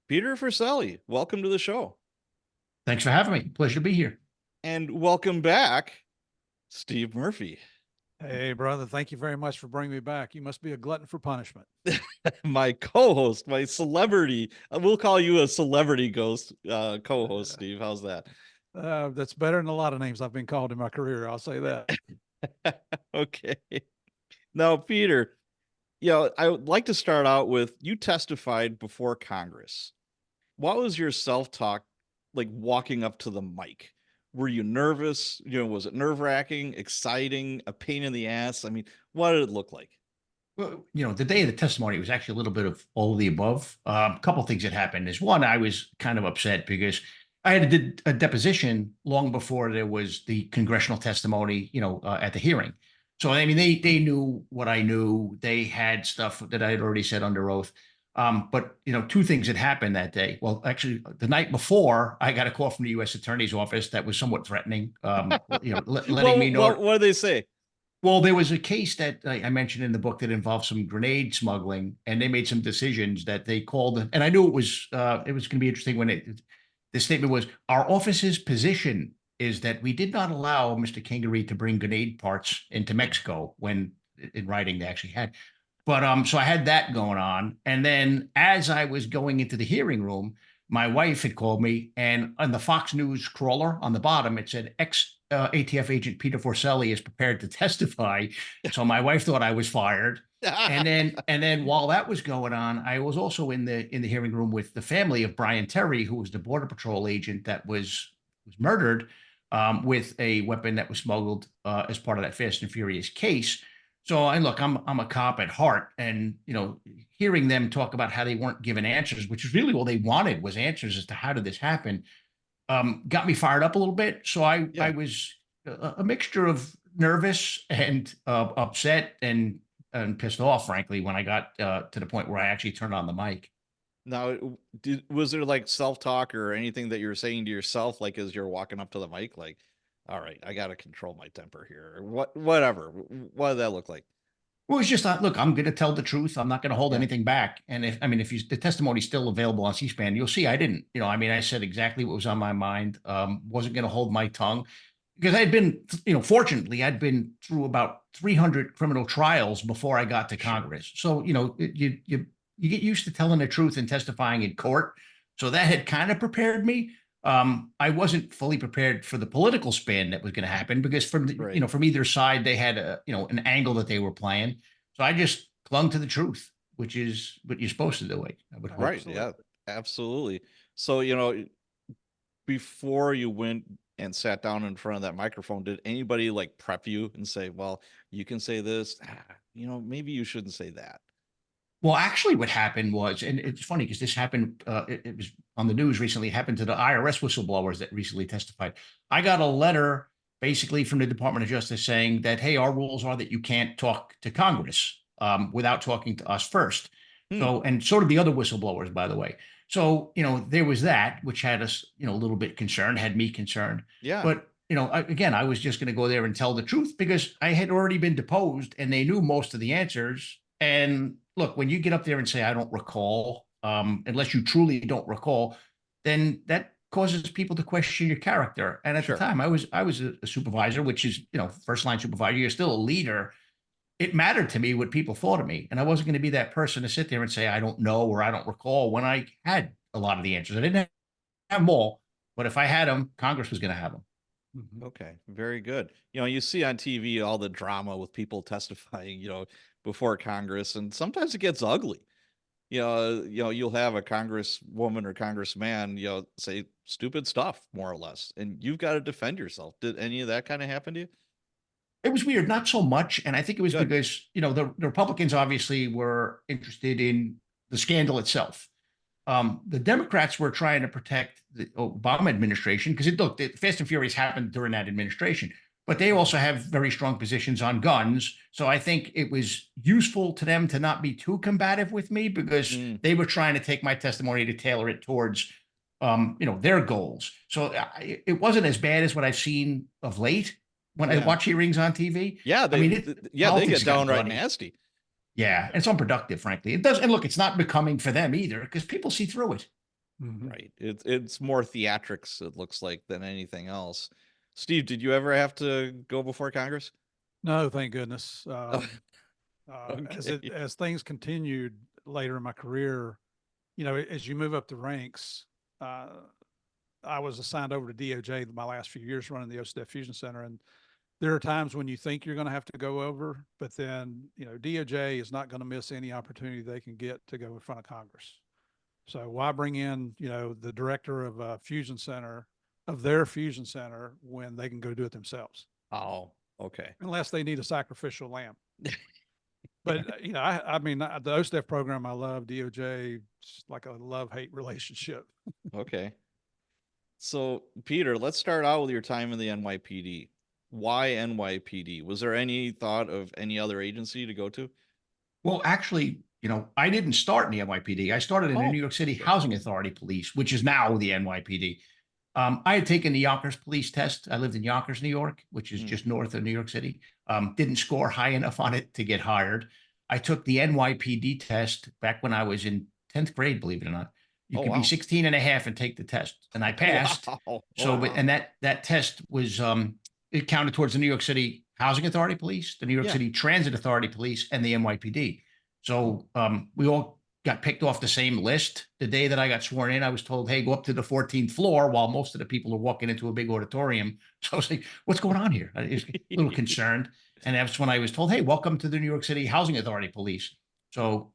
Peter Forcelli, welcome to the show. Thanks for having me. Pleasure to be here. And welcome back, Steve Murphy. Hey, brother, thank you very much for bringing me back. You must be a glutton for punishment. My co-host, my celebrity. We'll call you a celebrity ghost co-host, Steve. How's that? That's better than a lot of names I've been called in my career. I'll say that. Okay. Now, Peter, I would like to start out with you testified before Congress. What was your self-talk like walking up to the mic? Were you nervous? Was it nerve-wracking, exciting, a pain in the ass? I mean, what did it look like? Well, the day of the testimony, it was actually a little bit of all of the above. A couple of things that happened is one, I was kind of upset because I had did a deposition long before there was the congressional testimony, at the hearing. So, I mean, they knew what I knew. They had stuff that I had already said under oath. But two things had happened that day. Well, actually, the night before, I got a call from the U.S. Attorney's office that was somewhat threatening. Letting me know. What did they say? Well, there was a case that I mentioned in the book that involved some grenade smuggling, and they made some decisions that they called. And I knew it was going to be interesting when the statement was, "Our office's position is that we did not allow Mr. Kingery to bring grenade parts into Mexico," when in writing they actually had. But so I had that going on, and then as I was going into the hearing room, my wife had called me, and on the Fox News crawler on the bottom, it said ex ATF agent Peter Forcelli is prepared to testify. So my wife thought I was fired. And then while that was going on, I was also in the hearing room with the family of Brian Terry, who was the Border Patrol agent that was murdered with a weapon that was smuggled as part of that Fast and Furious case. So, and look, I'm a cop at heart, and hearing them talk about how they weren't given answers, which is really all they wanted was answers as to how did this happen, got me fired up a little bit. So I was a mixture of nervous and upset and pissed off, frankly, when I got to the point where I actually turned on the mic. Now, was there like self-talk or anything that you were saying to yourself, like as you're walking up to the mic, like, all right, I got to control my temper here, or whatever. What did that look like? Well, it's just look, I'm going to tell the truth. I'm not going to hold anything back. And if the testimony's still available on C-SPAN, you'll see I didn't. I said exactly what was on my mind. Wasn't going to hold my tongue because I had been, fortunately, I'd been through about 300 criminal trials before I got to Congress. So, you get used to telling the truth and testifying in court. So that had kind of prepared me. I wasn't fully prepared for the political spin that was going to happen because from either side they had an angle that they were playing. So I just clung to the truth, which is what you're supposed to do. I would hope. Right? Yeah, absolutely. So before you went and sat down in front of that microphone, did anybody like prep you and say, "Well, you can say this, maybe you shouldn't say that"? Well, actually, what happened was, and it's funny because this happened, it was on the news recently, it happened to the IRS whistleblowers that recently testified. I got a letter basically from the Department of Justice saying that, hey, our rules are that you can't talk to Congress without talking to us first. So, and so did the other whistleblowers, by the way. So, there was that, which had us, a little bit concerned, had me concerned. Yeah. But, again, I was just going to go there and tell the truth because I had already been deposed and they knew most of the answers. And look, when you get up there and say, I don't recall, unless you truly don't recall, then that causes people to question your character. And at the time, I was a supervisor, which is, first line supervisor. You're still a leader. It mattered to me what people thought of me. And I wasn't going to be that person to sit there and say, I don't know, or I don't recall when I had a lot of the answers. I didn't have them all, but if I had them, Congress was going to have them. Okay, very good. You see on TV all the drama with people testifying, before Congress, and sometimes it gets ugly. You'll have a congresswoman or congressman, say stupid stuff, more or less, and you've got to defend yourself. Did any of that kind of happen to you? It was weird, not so much. And I think it was Good. because, the Republicans obviously were interested in the scandal itself. The Democrats were trying to protect the Obama administration because the Fast and Furious happened during that administration, but they also have very strong positions on guns. So I think it was useful to them to not be too combative with me because they were trying to take my testimony to tailor it towards, their goals. So it wasn't as bad as what I've seen of late when I watch hearings on TV. Yeah, they get downright nasty. Yeah, it's unproductive, frankly. It does, and look, it's not becoming for them either because people see through it. Mhm. Right. It's more theatrics, it looks like, than anything else. Steve, did you ever have to go before Congress? No, thank goodness. Oh, As okay. as things continued later in my career, as you move up the ranks, uh, I was assigned over to DOJ my last few years running the OSDF Fusion Center. And there are times when you think you're going to have to go over, but then, DOJ is not going to miss any opportunity they can get to go in front of Congress. So why bring in, the director of a fusion center, of their fusion center, when they can go do it themselves, Oh, okay. unless they need a sacrificial lamb. But I mean, the OSDF program I love, DOJ, it's like a love-hate relationship. Okay. So, Peter, let's start out with your time in the NYPD. Why NYPD? Was there any thought of any other agency to go to? Well, actually, I didn't start in the NYPD. I started in the New Oh, York City okay. Housing Authority Police, which is now the NYPD. I had taken the Yonkers police test. I lived in Yonkers, New York, which is Mm. just north of New York City. Didn't score high enough on it to get hired. I took the NYPD test back when I was in 10th grade, believe it or not. You Oh, could be wow. 16 and a half and take the test. And I passed. Wow. Oh, So, but, wow. and that test was, it counted towards the New York City Housing Authority Police, the New York Yeah. City Transit Authority Police, and the NYPD. So, we all got picked off the same list. The day that I got sworn in, I was told, hey, go up to the 14th floor, while most of the people are walking into a big auditorium. So I was like, what's going on here? I was a little concerned. And that's when I was told, hey, welcome to the New York City Housing Authority Police. So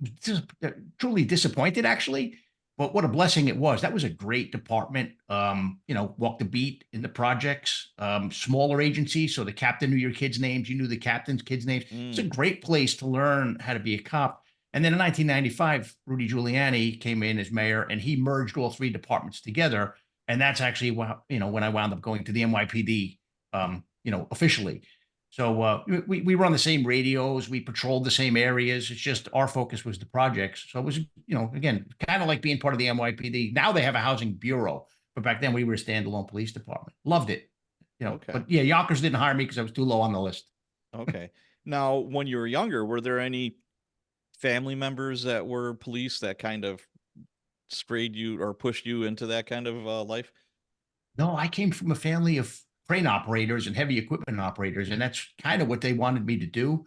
truly disappointed, actually. But what a blessing it was. That was a great department. Walk the beat in the projects, smaller agency. So the captain knew your kids' names. You knew the captain's kids' names. It's a Mm. great place to learn how to be a cop. And then in 1995, Rudy Giuliani came in as mayor, and he merged all three departments together. And that's actually when I wound up going to the NYPD, officially. So we were on the same radios, we patrolled the same areas. It's just our focus was the projects. So it was, again, kind of like being part of the NYPD. Now they have a housing bureau, but back then we were a standalone police department. Loved it. Okay. But yeah, Yonkers didn't hire me because I was too low on the list. Okay. Now, when you were younger, were there any family members that were police that kind of strayed you or pushed you into that kind of life? No, I came from a family of crane operators and heavy equipment operators, and that's kind of what they wanted me to do.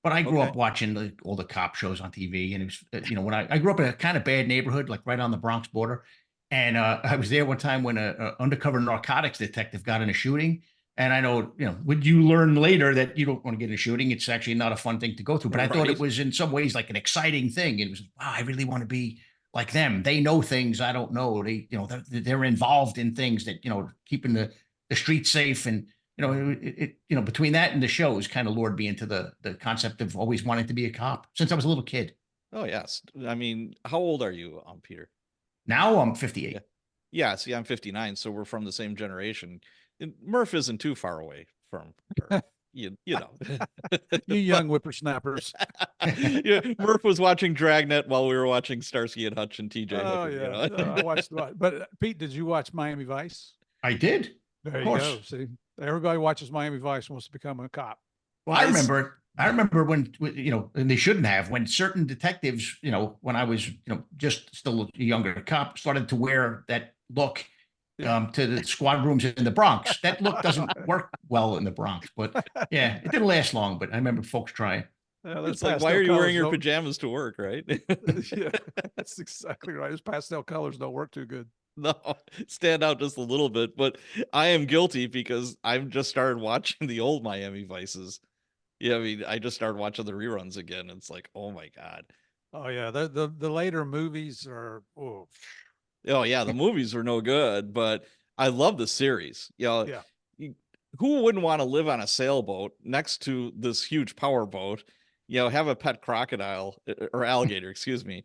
But I grew Okay. up watching all the cop shows on TV, and it was, when I grew up in a kind of bad neighborhood, like right on the Bronx border, and I was there one time when a undercover narcotics detective got in a shooting. And I know, would you learn later that you don't want to get in a shooting? It's actually not a fun thing to go through. But I thought it Right. was in some ways like an exciting thing. It was, wow, I really want to be like them. They know things I don't know. They're involved in things that, keeping the streets safe. And, between that and the shows kind of lured me into the concept of always wanting to be a cop since I was a little kid. Oh, yes. I mean, how old are you, Peter? Now I'm Yeah. 58. Yeah. See, I'm 59, so we're from the same generation. And Murph isn't too far away from her. You know. You But young whippersnappers. yeah, Murph was watching Dragnet while we were watching Starsky and Hutch and TJ Oh Hooker, yeah, I watched. But Pete, did you watch Miami Vice? I did, There of you course. go. See, everybody watches Miami Vice and wants to become a cop. Well, I remember when, and they shouldn't have, when certain detectives, when I was, just still a younger cop, started to wear that look Yeah. to the squad rooms in the Bronx. That look doesn't work well in the Bronx, but yeah, it didn't last long. But I remember folks trying. Yeah, those It's like, why pastel are you wearing colors your don't. pajamas to work, right? Yeah, that's exactly right. Those pastel colors don't work too good. No, stand out just a little bit, but I am guilty because I've just started watching the old Miami Vices. Yeah, I mean, I just started watching the reruns again. It's like, oh my God. Oh yeah, the later movies are. Oh Oh yeah, the movies were no good, but I love the series. yeah. You- who wouldn't want to live on a sailboat next to this huge power boat? Have a pet crocodile or alligator, excuse me.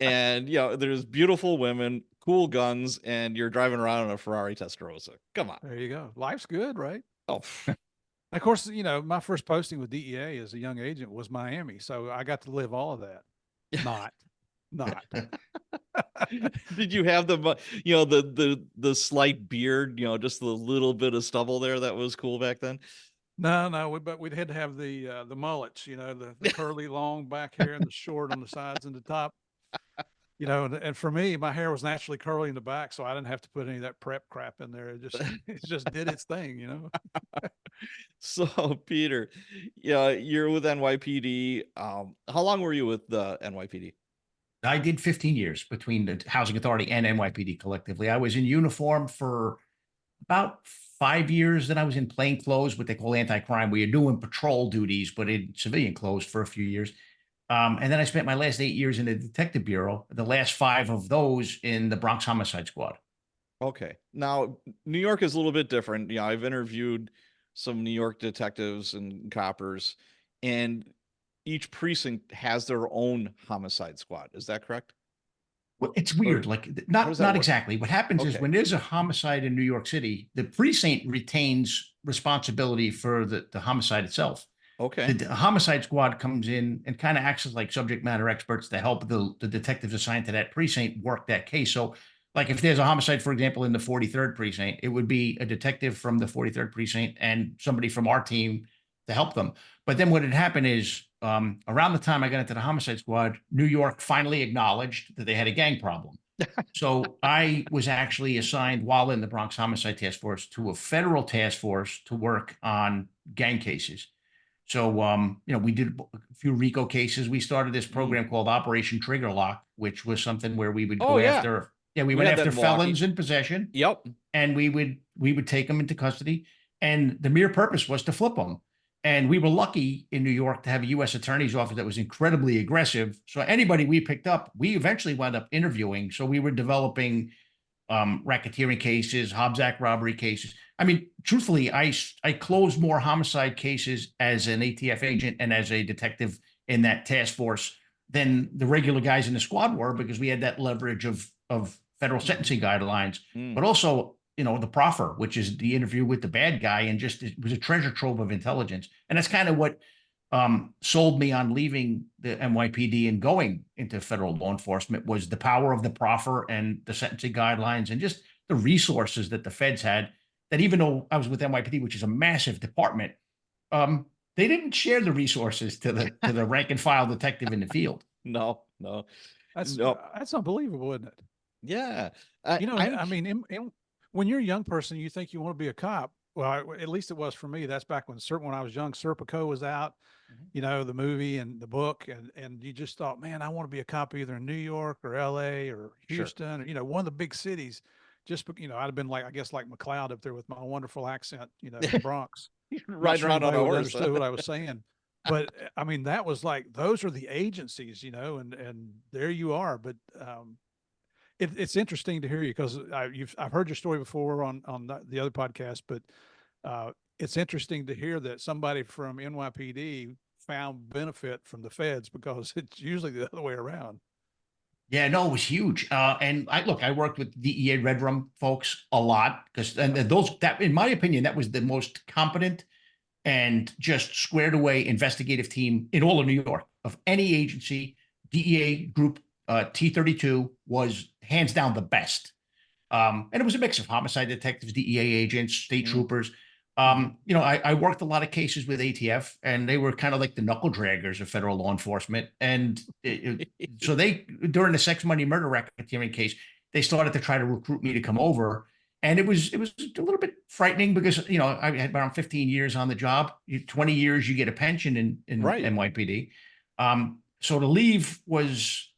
And there's beautiful women, cool guns, and you're driving around in a Ferrari Testarossa. Come on. There you go. Life's good, right? Oh, Of course, my first posting with DEA as a young agent was Miami, so I got to live all of that. Not, not. did you have the slight beard, just the little bit of stubble there that was cool back then? No, no, but we'd had to have the mullets, the curly long back hair and the short on the sides and the top. you know, and for me, my hair was naturally curly in the back, so I didn't have to put any of that prep crap in there. It just did its thing, you know? So, Peter, yeah, you're with NYPD. How long were you with the NYPD? I did 15 years between the Housing Authority and NYPD collectively. I was in uniform for about 5 years. Then I was in plain clothes, what they call anti-crime, where you're doing patrol duties, but in civilian clothes for a few years. And then I spent my last 8 years in the detective bureau, the last 5 of those in the Bronx Homicide Squad. Okay. Now, New York is a little bit different. Yeah, I've interviewed some New York detectives and coppers, and each precinct has their own homicide squad. Is that correct? Well, it's Or weird. Like how does not that not work? exactly. What happens is Okay. when there's a homicide in New York City, the precinct retains responsibility for the homicide itself. Okay. The homicide squad comes in and kind of acts as like subject matter experts to help the detectives assigned to that precinct work that case. So, like if there's a homicide, for example, in the 43rd precinct, it would be a detective from the 43rd precinct and somebody from our team to help them. But then what had happened is around the time I got into the homicide squad, New York finally acknowledged that they had a gang problem. So I was actually assigned while in the Bronx Homicide Task Force to a federal task force to work on gang cases. So, we did a few RICO cases. We started this Mm. program called Operation Trigger Lock, which was something where we would Oh go yeah. after, yeah, we We went had that after in Milwaukee. felons in possession, Yep. and we would take them into custody. And the mere purpose was to flip them. And we were lucky in New York to have a U.S. attorney's office that was incredibly aggressive. So anybody we picked up, we eventually wound up interviewing. So we were developing racketeering cases, Hobbs Act robbery cases. I mean, truthfully, I closed more homicide cases as an ATF agent and as a detective in that task force than the regular guys in the squad were, because we had that leverage of federal sentencing guidelines, Mm. but also, the proffer, which is the interview with the bad guy, and just it was a treasure trove of intelligence. And that's kind of what sold me on leaving the NYPD and going into federal law enforcement, was the power of the proffer and the sentencing guidelines and just the resources that the feds had, that even though I was with NYPD, which is a massive department, um, they didn't share the resources to the rank and file detective in the field. No, no, That's no. that's unbelievable, isn't it? Yeah. You know, I'm I mean, when you're a young person, you think you want to be a cop. Well, at least it was for me. That's back when I was young. Serpico was out, Mhm. you know, the movie and the book, and you just thought, man, I want to be a cop either in New York or L.A. or sure. Houston, or one of the big cities. I'd have been like, I guess, like McLeod up there with my wonderful accent, from Bronx. Not Riding sure around on anybody a would horse. understood what I was saying, but I mean, that was like those are the agencies, and there you are. But it's interesting to hear you because I've heard your story before on the other podcast, but it's interesting to hear that somebody from NYPD found benefit from the feds, because it's usually the other way around. Yeah, no, it was huge. And I worked with DEA Red Room folks a lot, because and Yep. that, in my opinion, that was the most competent and just squared away investigative team in all of New York of any agency. DEA group T32 was hands down the best. And it was a mix of homicide detectives, DEA agents, state Mm. troopers. Mhm. I worked a lot of cases with ATF, and they were kind of like the knuckle draggers of federal law enforcement. And so during the sex money murder racketeering case, they started to try to recruit me to come over. And it was a little bit frightening, because I had around 15 years on the job. 20 years you get a pension in Right. NYPD. So to leave was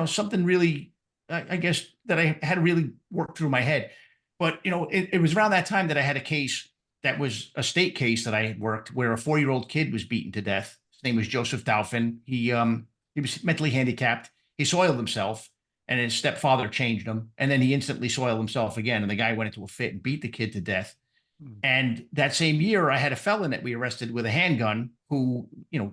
something really, I guess, that I had to really work through my head. But it was around that time that I had a case that was a state case that I had worked, where a 4-year-old kid was beaten to death. His name was Joseph Dalphin. He was mentally handicapped. He soiled himself, and his stepfather changed him, and then he instantly soiled himself again. And the guy went into a fit and beat the kid to death. Mm. And that same year, I had a felon that we arrested with a handgun who,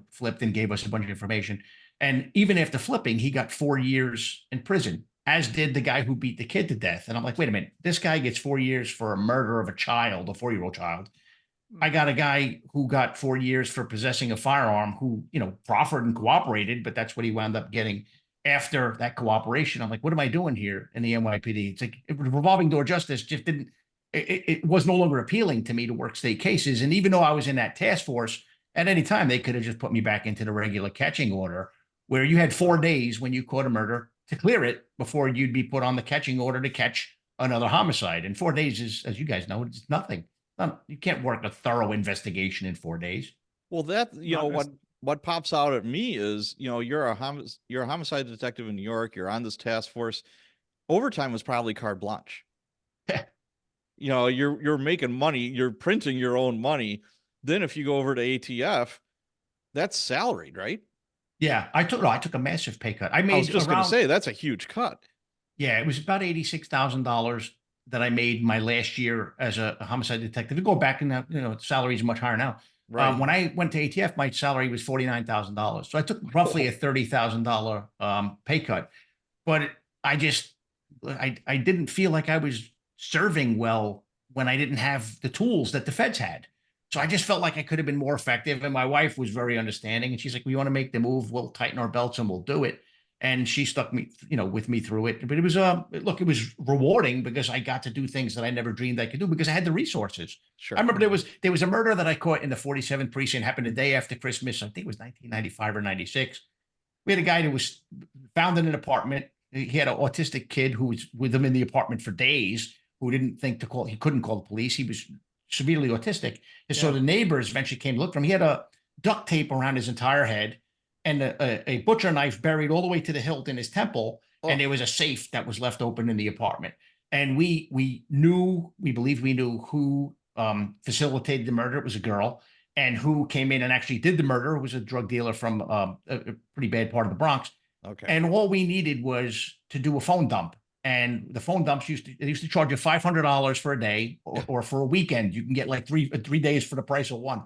flipped and gave us a bunch of information. And even after flipping, he got 4 years in prison, as did the guy who beat the kid to death. And I'm like, wait a minute, this guy gets 4 years for a murder of a child, a 4-year-old child. I got a guy who got 4 years for possessing a firearm, who, proffered and cooperated, but that's what he wound up getting after that cooperation. I'm like, what am I doing here in the NYPD? It's like revolving door justice just didn't, it was no longer appealing to me to work state cases. And even though I was in that task force, at any time they could have just put me back into the regular catching order, where you had 4 days when you caught a murder to clear it before you'd be put on the catching order to catch another homicide. And 4 days is, as you guys know, it's nothing. You can't work a thorough investigation in 4 days. Well, that, you know, Not what pops out at me is, you know, you're a homicide detective in New York. You're on this task force. Overtime was probably carte blanche. You know, you're making money. You're printing your own money. Then if you go over to ATF, that's salaried, right? Yeah, I took a massive pay cut. I I was made just going to around, say that's a huge cut. yeah, it was about $86,000 that I made my last year as a homicide detective. To go back and salary is much higher now. Right. When I went to ATF, my salary was $49,000. So I took roughly a $30,000 pay cut. But I just I didn't feel like I was serving well when I didn't have the tools that the feds had. So I just felt like I could have been more effective. And my wife was very understanding. And she's like, "We want to make the move. We'll tighten our belts and we'll do it." And she stuck me, with me through it. But it was look, it was rewarding because I got to do things that I never dreamed I could do because I had the resources. Sure. I remember there was a murder that I caught in the 47th precinct, happened the day after Christmas. I think it was 1995 or 96. We had a guy who was found in an apartment. He had an autistic kid who was with him in the apartment for days, who didn't think to call. He couldn't call the police. He was severely autistic. And so Yeah. the neighbors eventually came to look for him. He had a duct tape around his entire head and a butcher knife buried all the way to the hilt in his temple. Oh. And there was a safe that was left open in the apartment. And we believed we knew who facilitated the murder. It was a girl. And who came in and actually did the murder was a drug dealer from a pretty bad part of the Bronx. Okay. And all we needed was to do a phone dump. And the phone dumps used to charge you $500 for a day, or for a weekend. You can get like three days for the price of one.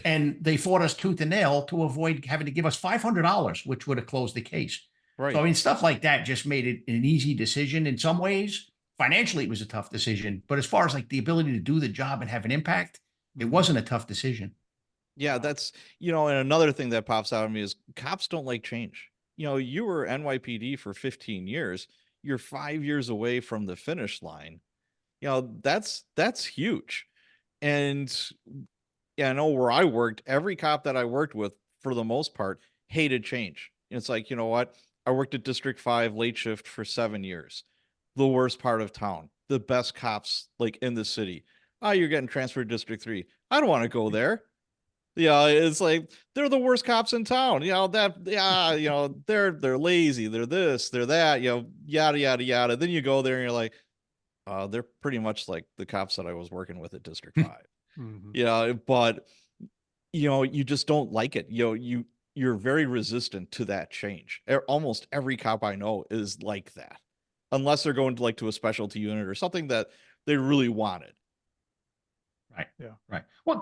And they fought us tooth and nail to avoid having to give us $500, which would have closed the case. Right. So I mean, stuff like that just made it an easy decision. In some ways, financially, it was a tough decision. But as far as like the ability to do the job and have an impact, it wasn't a tough decision. Yeah, that's, and another thing that pops out at me is cops don't like change. You were NYPD for 15 years. You're 5 years away from the finish line. That's huge. And yeah, I know where I worked, every cop that I worked with, for the most part, hated change. It's like, you know what? I worked at District 5 late shift for 7 years. The worst part of town. The best cops like in the city. Oh, you're getting transferred to District 3. I don't want to go there. Yeah, it's like they're the worst cops in town. They're lazy, they're this, they're that, yada yada yada. Then you go there and you're like, they're pretty much like the cops that I was working with at District 5. Mhm. Yeah, but you just don't like it. You're very resistant to that change. Almost every cop I know is like that, unless they're going to a specialty unit or something that they really wanted. Right. Yeah. Right. Well,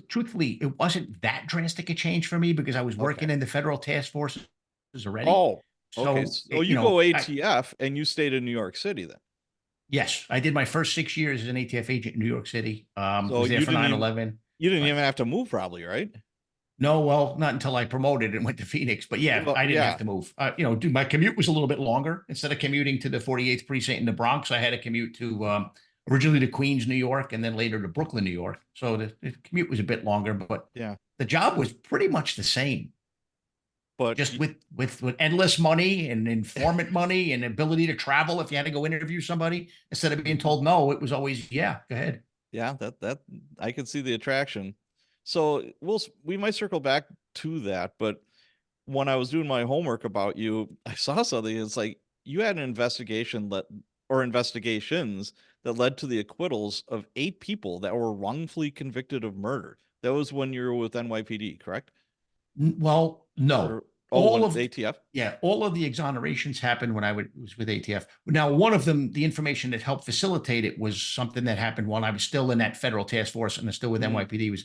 truthfully, it wasn't that drastic a change for me because I was working in the federal task forces already. Oh, okay. So you go I- ATF and you stayed in New York City then. Yes, I did my first 6 years as an ATF agent in New York City. So Was there you for didn't 9/11. You didn't Right. even have to move, probably, right? No, well, not until I promoted and went to Phoenix. But yeah, Well, I didn't yeah. have to move. Dude, my commute was a little bit longer. Instead of commuting to the 48th precinct in the Bronx, I had to commute to originally to Queens, New York, and then later to Brooklyn, New York. So the commute was a bit longer, but Yeah. the job was pretty much the same. But Just with endless money and informant money and ability to travel if you had to go interview somebody instead of being told no, it was always, yeah, go ahead. yeah, that I can see the attraction. So we might circle back to that, but when I was doing my homework about you, I saw something. It's like you had an investigation investigations that led to the acquittals of 8 people that were wrongfully convicted of murder. That was when you were with NYPD, correct? Well, no. Or All when of ATF? Yeah, all of the exonerations happened when I was with ATF. Now, one of them, the information that helped facilitate it was something that happened while I was still in that federal task force and I'm still with NYPD.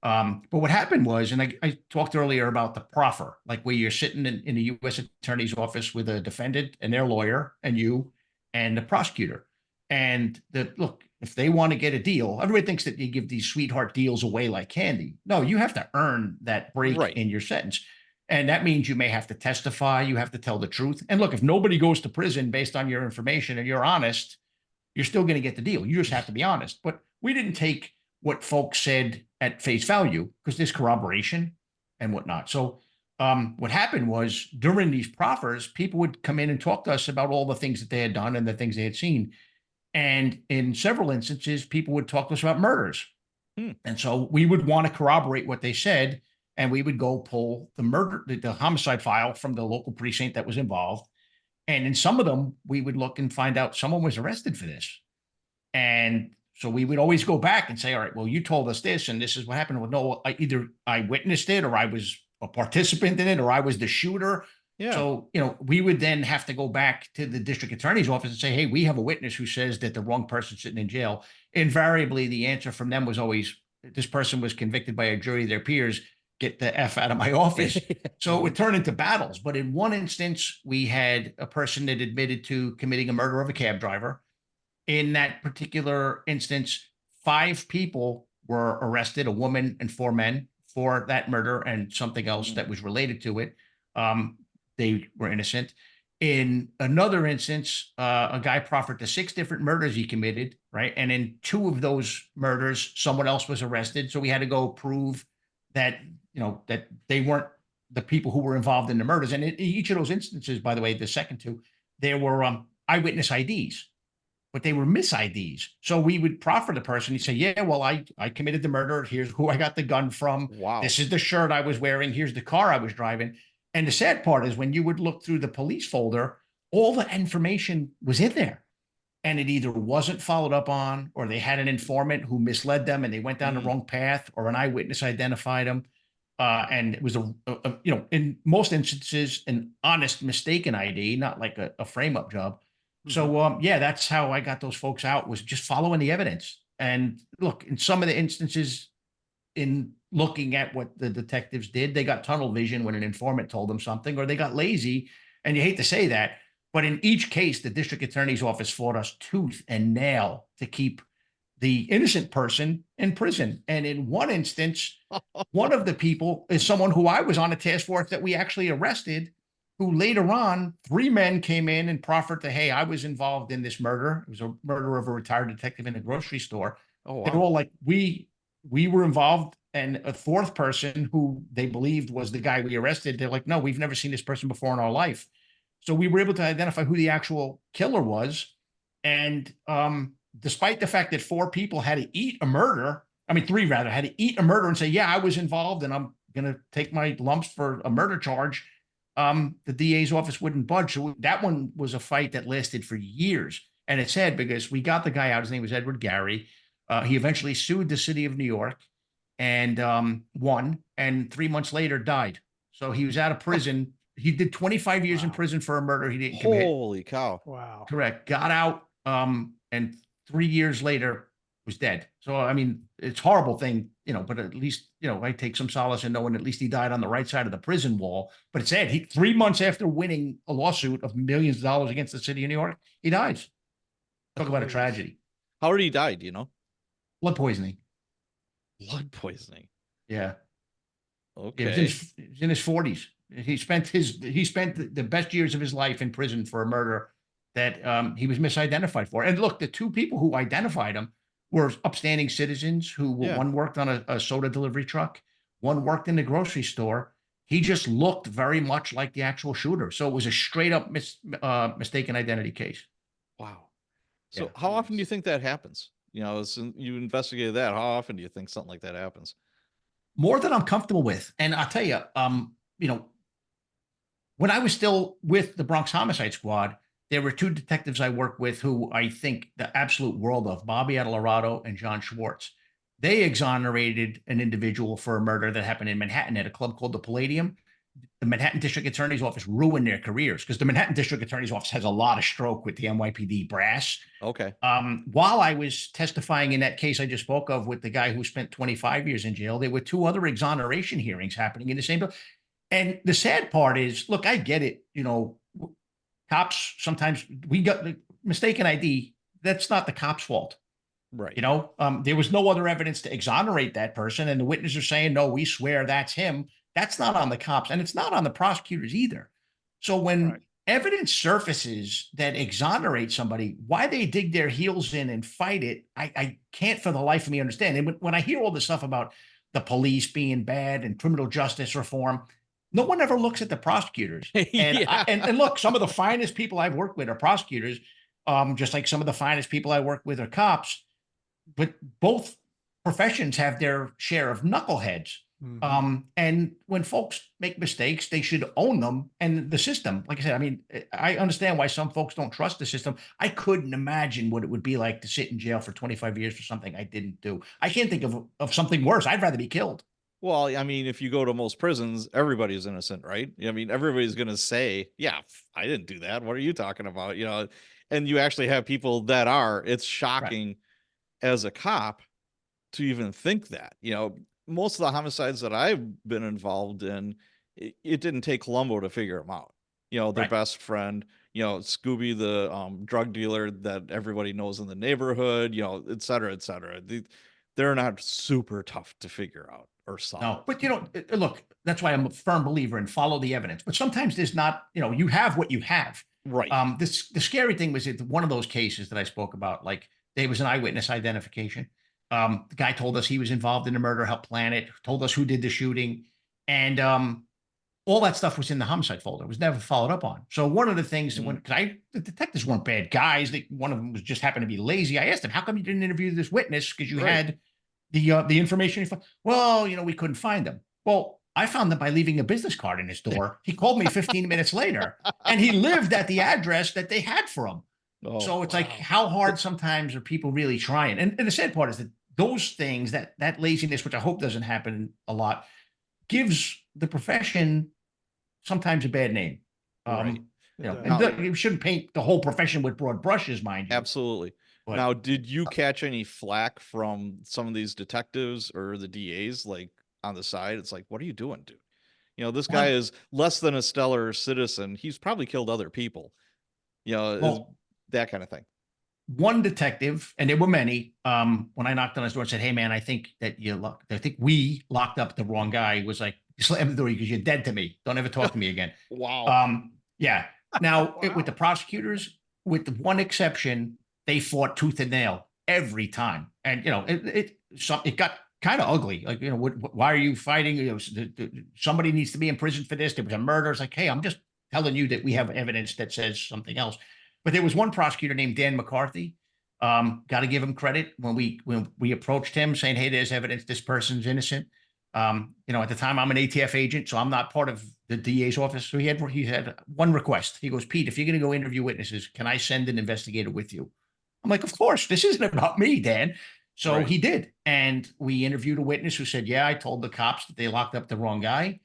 But what happened was, and I talked earlier about the proffer, like where you're sitting in the U.S. attorney's office with a defendant and their lawyer and you and the prosecutor. And look, if they want to get a deal, everybody thinks that you give these sweetheart deals away like candy. No, you have to earn that break Right. in your sentence. And that means you may have to testify, you have to tell the truth. And look, if nobody goes to prison based on your information and you're honest, you're still going to get the deal. You just have to be honest. But we didn't take what folks said at face value because there's corroboration and whatnot. So what happened was during these proffers, people would come in and talk to us about all the things that they had done and the things they had seen. And in several instances, people would talk to us about murders. Hmm. And so we would want to corroborate what they said. And we would go pull the homicide file from the local precinct that was involved. And in some of them, we would look and find out someone was arrested for this. And so we would always go back and say, all right, well, you told us this and this is what happened. Well, no, either I witnessed it or I was a participant in it or I was the shooter. Yeah. So, we would then have to go back to the district attorney's office and say, hey, we have a witness who says that the wrong person's sitting in jail. Invariably, the answer from them was always, this person was convicted by a jury of their peers. Get the F out of my office. So it would turn into battles. But in one instance, we had a person that admitted to committing a murder of a cab driver. In that particular instance, 5 people were arrested, a woman and 4 men, for that murder and something else that was related to it. They were innocent. In another instance, a guy proffered to 6 different murders he committed, right? And in 2 of those murders, someone else was arrested. So we had to go prove that, that they weren't the people who were involved in the murders. And in each of those instances, by the way, the second 2, there were eyewitness IDs, but they were mis IDs. So we would proffer the person. He'd say, yeah, well, I committed the murder. Here's who I got the gun from. Wow. This is the shirt I was wearing. Here's the car I was driving. And the sad part is when you would look through the police folder, all the information was in there. And it either wasn't followed up on, or they had an informant who misled them and they went down the wrong path, or an eyewitness identified them. And it was in most instances, an honest mistaken ID, not like a frame up job. So, yeah, that's how I got those folks out, was just following the evidence. And look, in some of the instances, in looking at what the detectives did, they got tunnel vision when an informant told them something, or they got lazy. And you hate to say that, but in each case, the district attorney's office fought us tooth and nail to keep the innocent person in prison. And in one instance, one of the people is someone who I was on a task force that we actually arrested, who later on, 3 men came in and proffered to, hey, I was involved in this murder. It was a murder of a retired detective in a grocery store. Oh, They're wow. all like, we were involved. And a 4th person who they believed was the guy we arrested, they're like, no, we've never seen this person before in our life. So we were able to identify who the actual killer was. And despite the fact that 4 people had to eat a murder, 3 rather, had to eat a murder and say, yeah, I was involved and I'm going to take my lumps for a murder charge, the DA's office wouldn't budge. So that one was a fight that lasted for years. And it's sad because we got the guy out. His name was Edward Gary. He eventually sued the city of New York and won, and 3 months later died. So he was out of prison. He did 25 years in prison for a murder he didn't commit. Holy cow. Wow. Correct. Got out, and 3 years later was dead. So, it's a horrible thing, but at least, I take some solace in knowing at least he died on the right side of the prison wall. But it's sad. 3 months after winning a lawsuit of millions of dollars against the city of New York, he dies. Talk about a tragedy. How did he die? Do you know? Blood poisoning. Blood poisoning. Yeah. Okay. Yeah, he was in his 40s. He spent the best years of his life in prison for a murder that he was misidentified for. And look, the 2 people who identified him were upstanding citizens who one worked on a soda delivery truck, one worked in the grocery store. He just looked very much like the actual shooter. So it was a straight up mistaken identity case. Wow. So Yeah. how often do you think that happens? You investigated that. How often do you think something like that happens? More than I'm comfortable with. And I'll tell you, when I was still with the Bronx Homicide Squad, there were 2 detectives I worked with who I think the absolute world of, Bobby Adelorado and John Schwartz. They exonerated an individual for a murder that happened in Manhattan at a club called the Palladium. The Manhattan District Attorney's Office ruined their careers because the Manhattan District Attorney's Office has a lot of stroke with the NYPD brass. Okay. While I was testifying in that case I just spoke of with the guy who spent 25 years in jail, there were 2 other exoneration hearings happening in the same bill. And the sad part is, look, I get it. Cops, sometimes we got the mistaken ID. That's not the cop's fault. Right. There was no other evidence to exonerate that person. And the witnesses are saying, no, we swear that's him. That's not on the cops, and it's not on the prosecutors either. So when evidence surfaces that exonerate somebody, why they dig their heels in and fight it, I can't for the life of me understand. And when I hear all this stuff about the police being bad and criminal justice reform, no one ever looks at the prosecutors. And Yeah. and look, some of the finest people I've worked with are prosecutors, just like some of the finest people I work with are cops. But both professions have their share of knuckleheads. Mhm. And when folks make mistakes, they should own them. And the system, like I said, I mean, I understand why some folks don't trust the system. I couldn't imagine what it would be like to sit in jail for 25 years for something I didn't do. I can't think of something worse. I'd rather be killed. Well, I mean, if you go to most prisons, everybody's innocent, right? I mean, everybody's going to say, yeah, I didn't do that. What are you talking about? And you actually have people that are. It's Right. shocking as a cop to even think that. Most of the homicides that I've been involved in, it didn't take Columbo to figure them out. Their Right. best friend, Scooby, the drug dealer that everybody knows in the neighborhood, et cetera, et cetera. They're not super tough to figure out or No, solve. but look, that's why I'm a firm believer in follow the evidence. But sometimes there's not, you have what you have. Right. The scary thing was that one of those cases that I spoke about, like there was an eyewitness identification. The guy told us he was involved in the murder, helped plan it, told us who did the shooting, and all that stuff was in the homicide folder. It was never followed up on. So one of the things that Mhm. the detectives weren't bad guys. One of them was just happened to be lazy. I asked him, "How come you didn't interview this witness? Because you Right. had the information." Well, we couldn't find them. Well, I found them by leaving a business card in his door. He called me 15 minutes later, and he lived at the address that they had for him. Oh, So it's like, Wow. how hard sometimes are people really trying? And the sad part is that those things, that laziness, which I hope doesn't happen a lot, gives the profession sometimes a bad name. right. It And does. Now, you shouldn't paint the whole profession with broad brushes, mind you. absolutely. But Now, did you catch any flack from some of these detectives or the DAs like on the side? It's like, what are you doing, dude? This guy one, is less than a stellar citizen. He's probably killed other people. Is well, that kind of thing. one detective, and there were many, when I knocked on his door and said, "Hey man, I think we locked up the wrong guy," was like, "Slam the door because you're dead to me. Don't ever talk to me again." Wow. Yeah. Now with the Wow. prosecutors, with the one exception, they fought tooth and nail every time. And it got kind of ugly. Like, why are you fighting? Somebody needs to be in prison for this. There was a murder. It's like, hey, I'm just telling you that we have evidence that says something else. But there was one prosecutor named Dan McCarthy. Got to give him credit when we approached him saying, "Hey, there's evidence this person's innocent." At the time I'm an ATF agent, so I'm not part of the DA's office. So he had one request. He goes, "Pete, if you're going to go interview witnesses, can I send an investigator with you?" I'm like, "Of course. This isn't about me, Dan." So Right. he did, and we interviewed a witness who said, "Yeah, I told the cops that they locked up the wrong guy."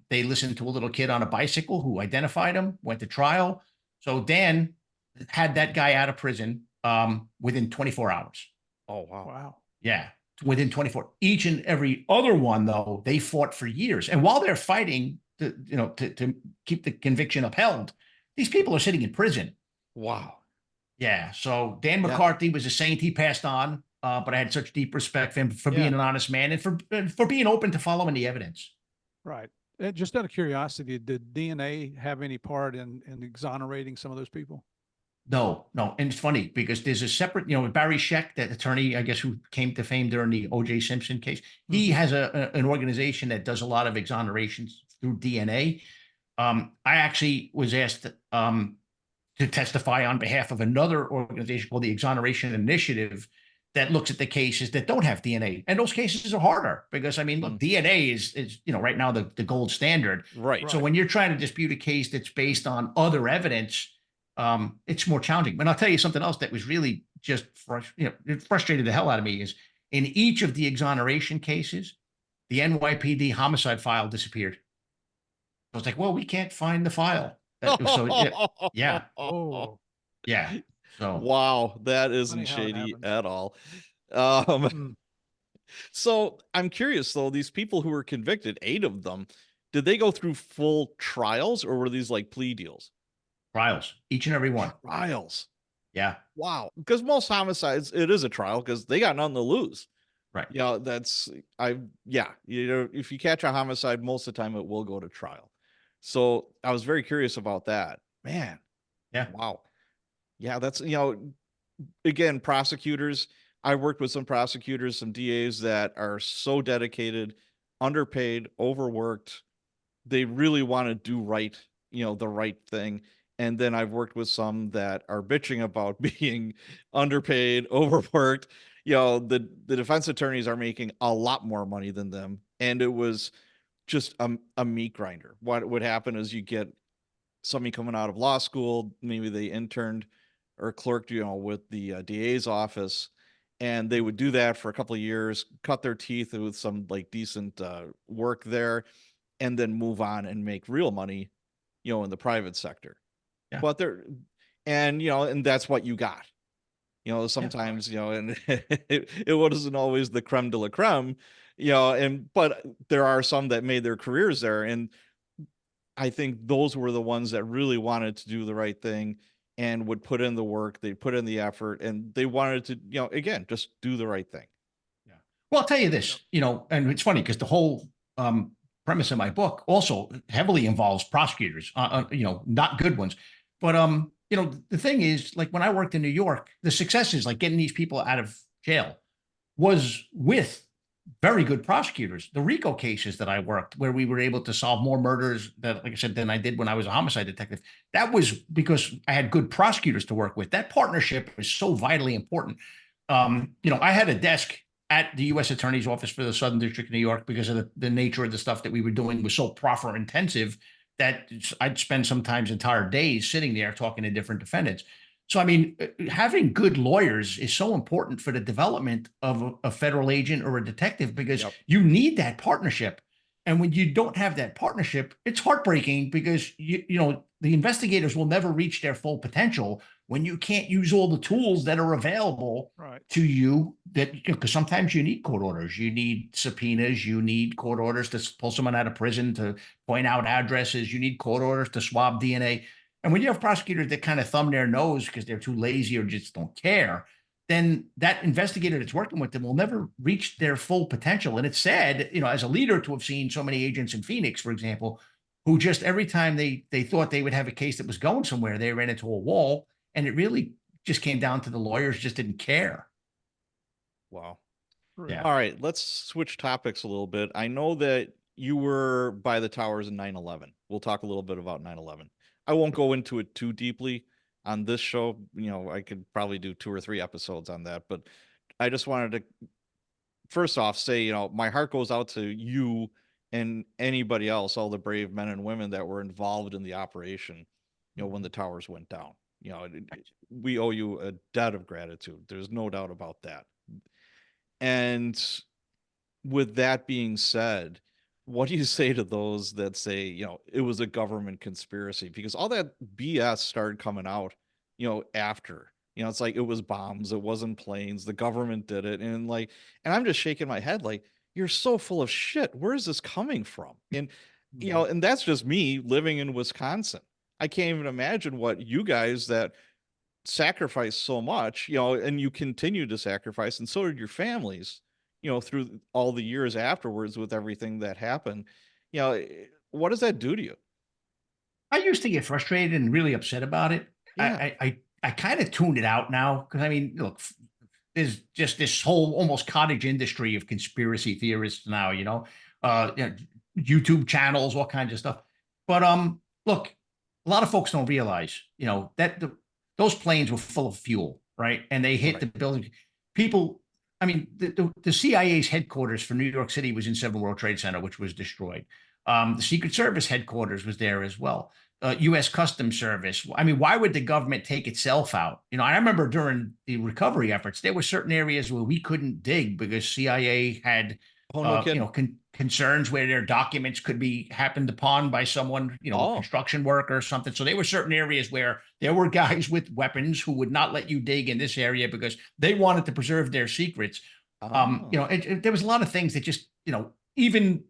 They listened to a little kid on a bicycle who identified him. Went to trial. So Dan had that guy out of prison within 24 hours. Oh, wow. Wow. Yeah, within 24. Each and every other one, though, they fought for years. And while they're fighting to keep the conviction upheld, these people are sitting in prison. Wow. Yeah. So Dan Yeah. McCarthy was a saint. He passed on, but I had such deep respect for him for Yeah. being an honest man and for being open to following the evidence. Right. Just out of curiosity, did DNA have any part in exonerating some of those people? No, no. And it's funny because there's a separate, Barry Scheck, that attorney, I guess, who came to fame during the O.J. Simpson case. He Mhm. has an organization that does a lot of exonerations through DNA. I actually was asked to testify on behalf of another organization called the Exoneration Initiative that looks at the cases that don't have DNA. And those cases are harder because, I mean, look, Mm. DNA is right now the gold standard. Right. So Right. when you're trying to dispute a case that's based on other evidence, it's more challenging. But I'll tell you something else that was really just it frustrated the hell out of me is in each of the exoneration cases, the NYPD homicide file disappeared. I was like, well, we can't find the file. So yeah, Oh, yeah. So Wow, that isn't funny how it shady happens. at all. Um, Mm. so I'm curious though, these people who were convicted, 8 of them, did they go through full trials or were these like plea deals? trials, each and every one. Trials. Yeah, Wow. Because most homicides, it is a trial because they got nothing to lose. right. That's yeah. If you catch a homicide, most of the time it will go to trial. So I was very curious about that. Man, Yeah. wow. Yeah, that's again, prosecutors. I worked with some prosecutors, some DAs that are so dedicated, underpaid, overworked. they really want to do right, the right thing. And then I've worked with some that are bitching about being underpaid, overworked. The defense attorneys are making a lot more money than them. And it was just a meat grinder. What would happen is you get somebody coming out of law school, maybe they interned or clerked, with the DA's office, and they would do that for a couple of years, cut their teeth with some like decent work there, and then move on and make real money, in the private sector. Yeah. But and that's what you got. Yeah. Sometimes, and it wasn't always the creme de la creme, but there are some that made their careers there. And I think those were the ones that really wanted to do the right thing and would put in the work, they put in the effort, and they wanted to, again, just do the right thing. Yeah. Well, I'll tell you this, and it's funny because the whole premise of my book also heavily involves prosecutors, not good ones. But the thing is, like when I worked in New York, the successes, like getting these people out of jail, was with very good prosecutors. The RICO cases that I worked, where we were able to solve more murders that, like I said, than I did when I was a homicide detective, that was because I had good prosecutors to work with. That partnership is so vitally important. I had a desk at the U.S. Attorney's Office for the Southern District of New York because of the nature of the stuff that we were doing was so proffer intensive that I'd spend sometimes entire days sitting there talking to different defendants. So, I mean, having good lawyers is so important for the development of a federal agent or a detective because Yep. you need that partnership. And when you don't have that partnership, it's heartbreaking because the investigators will never reach their full potential when you can't use all the tools that are available Right. to you. That because sometimes you need court orders, you need subpoenas, you need court orders to pull someone out of prison, to point out addresses, you need court orders to swab DNA. And when you have prosecutors that kind of thumb their nose because they're too lazy or just don't care, then that investigator that's working with them will never reach their full potential. And it's sad, as a leader, to have seen so many agents in Phoenix, for example, who just every time they thought they would have a case that was going somewhere, they ran into a wall. And it really just came down to the lawyers just didn't care. Wow. Yeah. All right, let's switch topics a little bit. I know that you were by the towers in 9/11. We'll talk a little bit about 9/11. I won't go into it too deeply on this show. I could probably do 2 or 3 episodes on that, but I just wanted to first off say, my heart goes out to you and anybody else, all the brave men and women that were involved in the operation, when the towers went down. We owe you a debt of gratitude. There's no doubt about that. And with that being said, what do you say to those that say, it was a government conspiracy? Because all that BS started coming out, after, it's like it was bombs, it wasn't planes, the government did it. And I'm just shaking my head like, you're so full of shit. Where is this coming from? And, and that's just me living in Wisconsin. I can't even imagine what you guys that sacrifice so much, and you continue to sacrifice, and so did your families, through all the years afterwards with everything that happened. What does that do to you? I used to get frustrated and really upset about it. Yeah. I kind of tuned it out now because I mean, look, there's just this whole almost cottage industry of conspiracy theorists now. YouTube channels, all kinds of stuff. But look, a lot of folks don't realize, that those planes were full of fuel, right? And they hit the building. People, I mean, the CIA's headquarters for New York City was in 7 World Trade Center, which was destroyed. The Secret Service headquarters was there as well. U.S. Customs Service. I mean, why would the government take itself out? I remember during the recovery efforts, there were certain areas where we couldn't dig because CIA had, Oh, no kidding. concerns where their documents could be happened upon by someone, a construction worker or something. So there were certain areas where there were guys with weapons who would not let you dig in this area because they wanted to preserve their secrets. There was a lot of things that just, even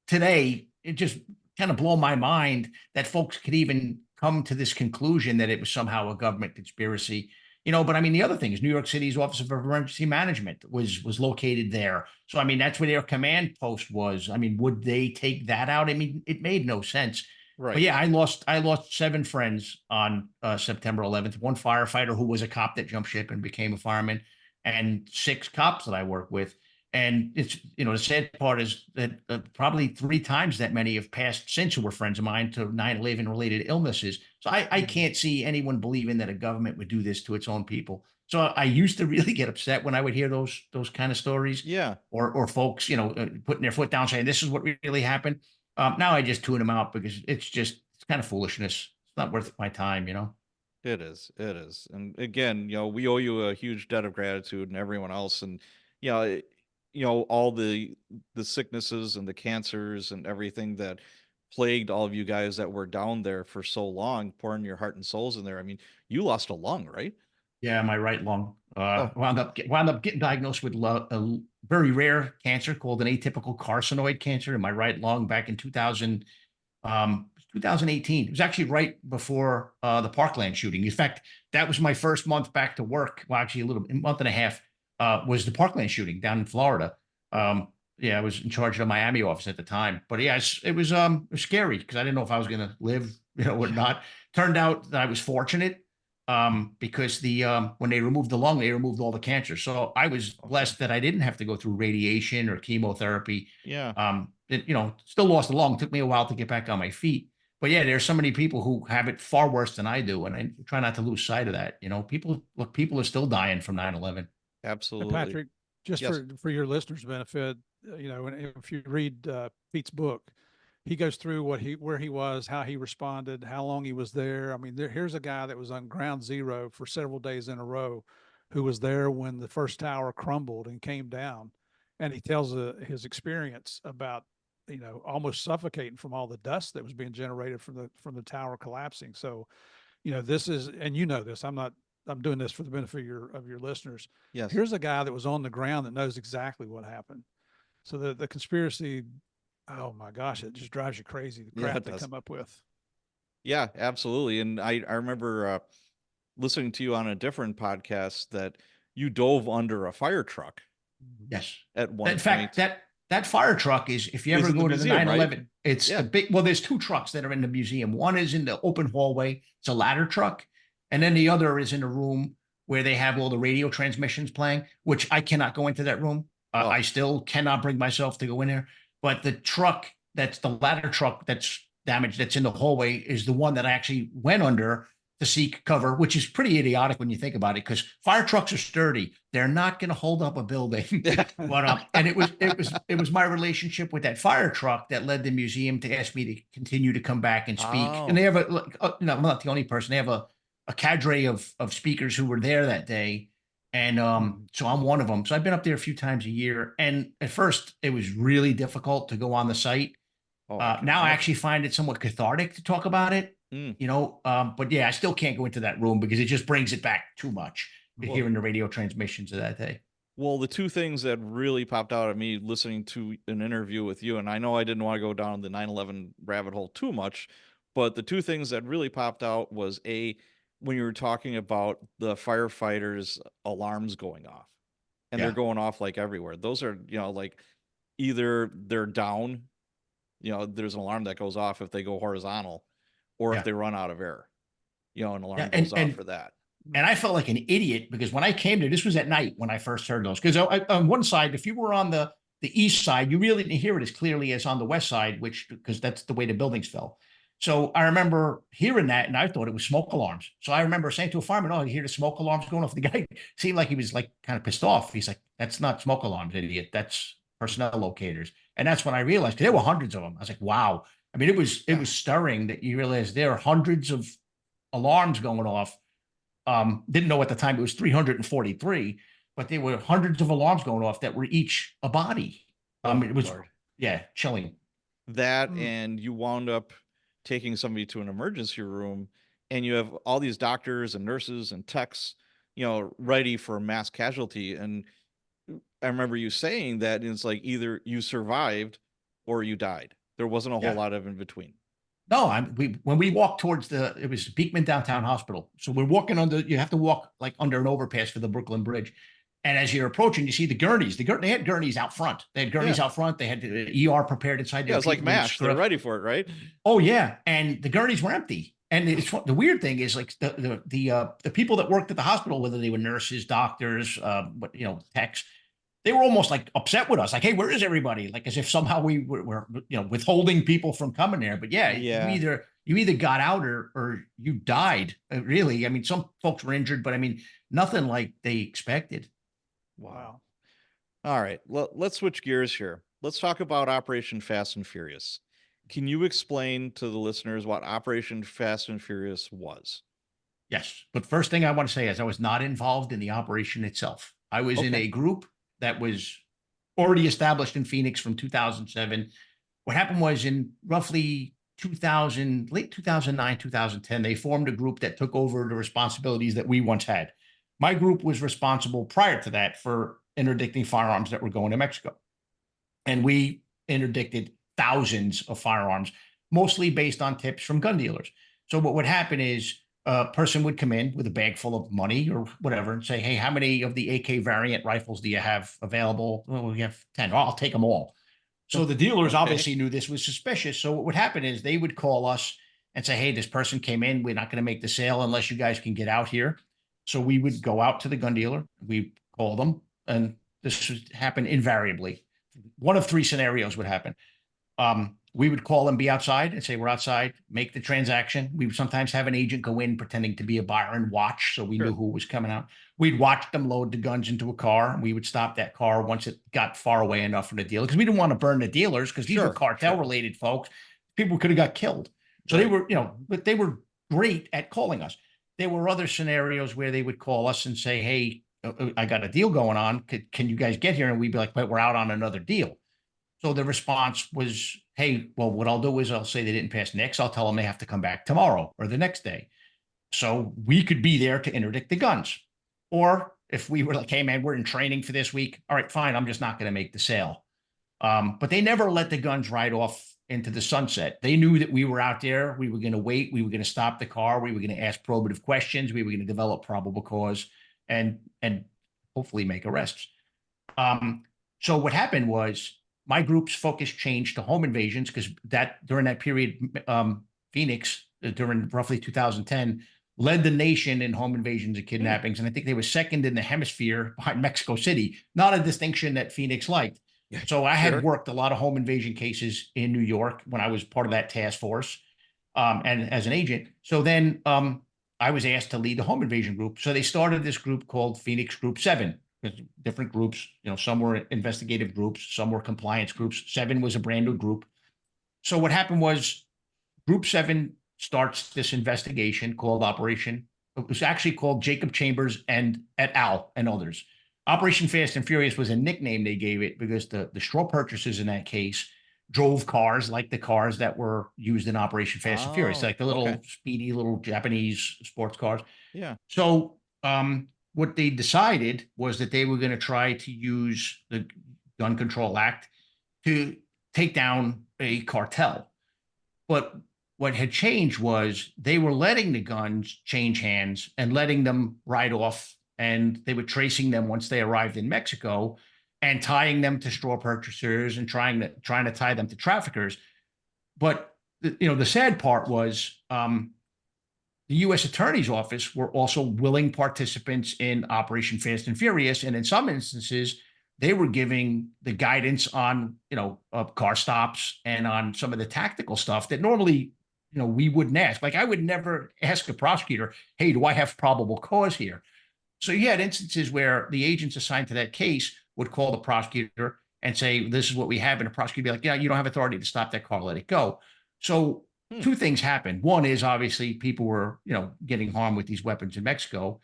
today, it just kind of blow my mind that folks could even come to this conclusion that it was somehow a government conspiracy. But I mean, the other thing is New York City's Office of Emergency Management was located there. So, I mean, that's where their command post was. I mean, would they take that out? I mean, it made no sense. Right. But yeah, I lost 7 friends on September 11th. 1 firefighter who was a cop that jumped ship and became a fireman, and 6 cops that I work with. And it's, the sad part is that probably 3 times that many have passed since who were friends of mine to 9/11 related illnesses. So I can't see anyone believing that a government would do this to its own people. So I used to really get upset when I would hear those kind of stories, Yeah, or folks, putting their foot down saying this is what really happened. Now I just tune them out because it's kind of foolishness. It's not worth my time, it is. It is. And again, we owe you a huge debt of gratitude and everyone else. And, you know, it- all the sicknesses and the cancers and everything that plagued all of you guys that were down there for so long, pouring your heart and souls in there. I mean, you lost a lung, right? Yeah, my right lung Oh, wound up getting diagnosed with a very rare cancer called an atypical carcinoid cancer in my right lung back in 2018. It was actually right before the Parkland shooting. In fact, that was my first month back to work. Well, actually, a month and a half was the Parkland shooting down in Florida. Yeah, I was in charge of the Miami office at the time. But yeah, it was scary because I didn't know if I was going to live, or not. Turned out that I was fortunate because when they removed the lung, they removed all the cancer. So I was blessed that I didn't have to go through radiation or chemotherapy. yeah. Still lost the lung. Took me a while to get back on my feet. But yeah, there's so many people who have it far worse than I do, and I try not to lose sight of that. People are still dying from 9/11. And Absolutely. Patrick, just Yes. for your listeners' benefit, and if you read Pete's book, he goes through where he was, how he responded, how long he was there. I mean, here's a guy that was on ground zero for several days in a row, who was there when the first tower crumbled and came down, and he tells his experience about almost suffocating from all the dust that was being generated from the tower collapsing. So, this is, and this. I'm doing this for the benefit of your listeners. Yes. Here's a guy that was on the ground that knows exactly what happened. So the conspiracy, oh my gosh, it just drives you crazy, the Yeah, crap it they does. come up with. Yeah, absolutely. And I remember listening to you on a different podcast that you dove under a fire truck Yes. at one In point. fact, that fire truck is, if you Is ever in the go to the museum, right? 9/11, it's Yeah. the big, well, there's 2 trucks that are in the museum. One is in the open hallway. It's a ladder truck. And then the other is in a room where they have all the radio transmissions playing, which I cannot go into that room. Oh. I still cannot bring myself to go in there. But that's the ladder truck that's damaged, that's in the hallway, is the one that I actually went under to seek cover, which is pretty idiotic when you think about it, because fire trucks are sturdy. They're not going to hold up a building. But and it was my relationship with that fire truck that led the museum to ask me to continue to come back and speak. Oh. And they have I'm not the only person. They have a cadre of speakers who were there that day. And so I'm one of them. So I've been up there a few times a year. And at first it was really difficult to go on the site. Oh, Now I actually find it somewhat cathartic to talk about it. Mm. But yeah, I still can't go into that room because it just brings it back too much, Well- hearing the radio transmissions of that day. Well, the two things that really popped out at me listening to an interview with you, and I know I didn't want to go down the 9/11 rabbit hole too much, but the two things that really popped out was when you were talking about the firefighters' alarms going off, and they're Yeah. going off like everywhere. Those are, like either they're down, there's an alarm that goes off if they go horizontal, or Yeah. if they run out of air, an alarm Yeah, goes off for that. And I felt like an idiot because when I came there, this was at night when I first heard those. Because on one side, if you were on the east side, you really didn't hear it as clearly as on the west side, because that's the way the buildings fell. So I remember hearing that, and I thought it was smoke alarms. So I remember saying to a fireman, "Oh, you hear the smoke alarms going off?" The guy seemed like he was like kind of pissed off. He's like, "That's not smoke alarms, idiot. That's personnel locators." And that's when I realized, because there were hundreds of them. I was like, "Wow." I mean, it was stirring that you realize there are hundreds of alarms going off. Didn't know at the time it was 343, but there were hundreds of alarms going off that were each a body. Oh, It was, Lord. yeah, chilling. That, Mm. and you wound up taking somebody to an emergency room, and you have all these doctors and nurses and techs, ready for a mass casualty. And I remember you saying that it's like either you survived or you died. There wasn't a whole Yeah. lot of in between. No, when we walked towards it was Beekman Downtown Hospital. So we're walking you have to walk like under an overpass for the Brooklyn Bridge. And as you're approaching, you see the gurneys. They had gurneys out front. They had gurneys out front. They had the ER prepared inside. Yeah, it's like MASH. They're ready for it, right? Oh yeah, and the gurneys were empty. And the weird thing is, like, the people that worked at the hospital, whether they were nurses, doctors, techs, they were almost like upset with us, like, hey, where is everybody? Like as if somehow we were withholding people from coming there. But yeah, Yeah. you either got out or you died. Really, I mean, some folks were injured, but I mean, nothing like they expected. Wow. All right. Well, let's switch gears here. Let's talk about Operation Fast and Furious. Can you explain to the listeners what Operation Fast and Furious was? Yes, but first thing I want to say is I was not involved in the operation itself. I was in Okay. a group that was already established in Phoenix from 2007. What happened was in roughly 2000, late 2009, 2010, they formed a group that took over the responsibilities that we once had. My group was responsible prior to that for interdicting firearms that were going to Mexico. And we interdicted thousands of firearms, mostly based on tips from gun dealers. So what would happen is a person would come in with a bag full of money or whatever and say, hey, how many of the AK variant rifles do you have available? Well, we have 10. Oh, I'll take them all. So the dealers Okay. obviously knew this was suspicious. So what would happen is they would call us and say, hey, this person came in. We're not going to make the sale unless you guys can get out here. So we would go out to the gun dealer. We call them. And this would happen invariably. One of three scenarios would happen. We would call and be outside and say, we're outside, make the transaction. We would sometimes have an agent go in pretending to be a buyer and watch. So we Sure. knew who was coming out. We'd watch them load the guns into a car. And we would stop that car once it got far away enough from the dealer because we didn't want to burn the dealers because these were cartel related folks. People could have got killed. So they were, but they were great at calling us. There were other scenarios where they would call us and say, hey, I got a deal going on. Can you guys get here? And we'd be like, but we're out on another deal. So the response was, hey, well, what I'll do is I'll say they didn't pass NICS. I'll tell them they have to come back tomorrow or the next day. So we could be there to interdict the guns. Or if we were like, hey, man, we're in training for this week. All right, fine. I'm just not going to make the sale. But they never let the guns ride off into the sunset. They knew that we were out there. We were going to wait. We were going to stop the car. We were going to ask probative questions. We were going to develop probable cause and hopefully make arrests. So what happened was my group's focus changed to home invasions because that during that period, Phoenix, during roughly 2010, led the nation in home invasions and kidnappings. And I think they were second in the hemisphere behind Mexico City, not a distinction that Phoenix liked. So I had worked a lot of home invasion cases in New York when I was part of that task force and as an agent. So then I was asked to lead the home invasion group. So they started this group called Phoenix Group 7. Different groups, some were investigative groups, some were compliance groups. 7 was a brand new group. So what happened was Group 7 starts this investigation called Operation. It was actually called Jacob Chambers and et al. And others. Operation Fast and Furious was a nickname they gave it because the straw purchasers in that case drove cars like the cars that were used in Operation Fast and Furious, like the little speedy little Japanese sports cars. Yeah. So what they decided was that they were going to try to use the Gun Control Act to take down a cartel. But what had changed was they were letting the guns change hands and letting them ride off, and they were tracing them once they arrived in Mexico and tying them to straw purchasers and trying to tie them to traffickers. But the sad part was the U.S. Attorney's Office were also willing participants in Operation Fast and Furious. And in some instances, they were giving the guidance on, car stops and on some of the tactical stuff that normally, we wouldn't ask. Like I would never ask a prosecutor, hey, do I have probable cause here? So you had instances where the agents assigned to that case would call the prosecutor and say, this is what we have. And the prosecutor would be like, yeah, you don't have authority to stop that car, let it go. So two things happened. One is obviously people were, getting harmed with these weapons in Mexico.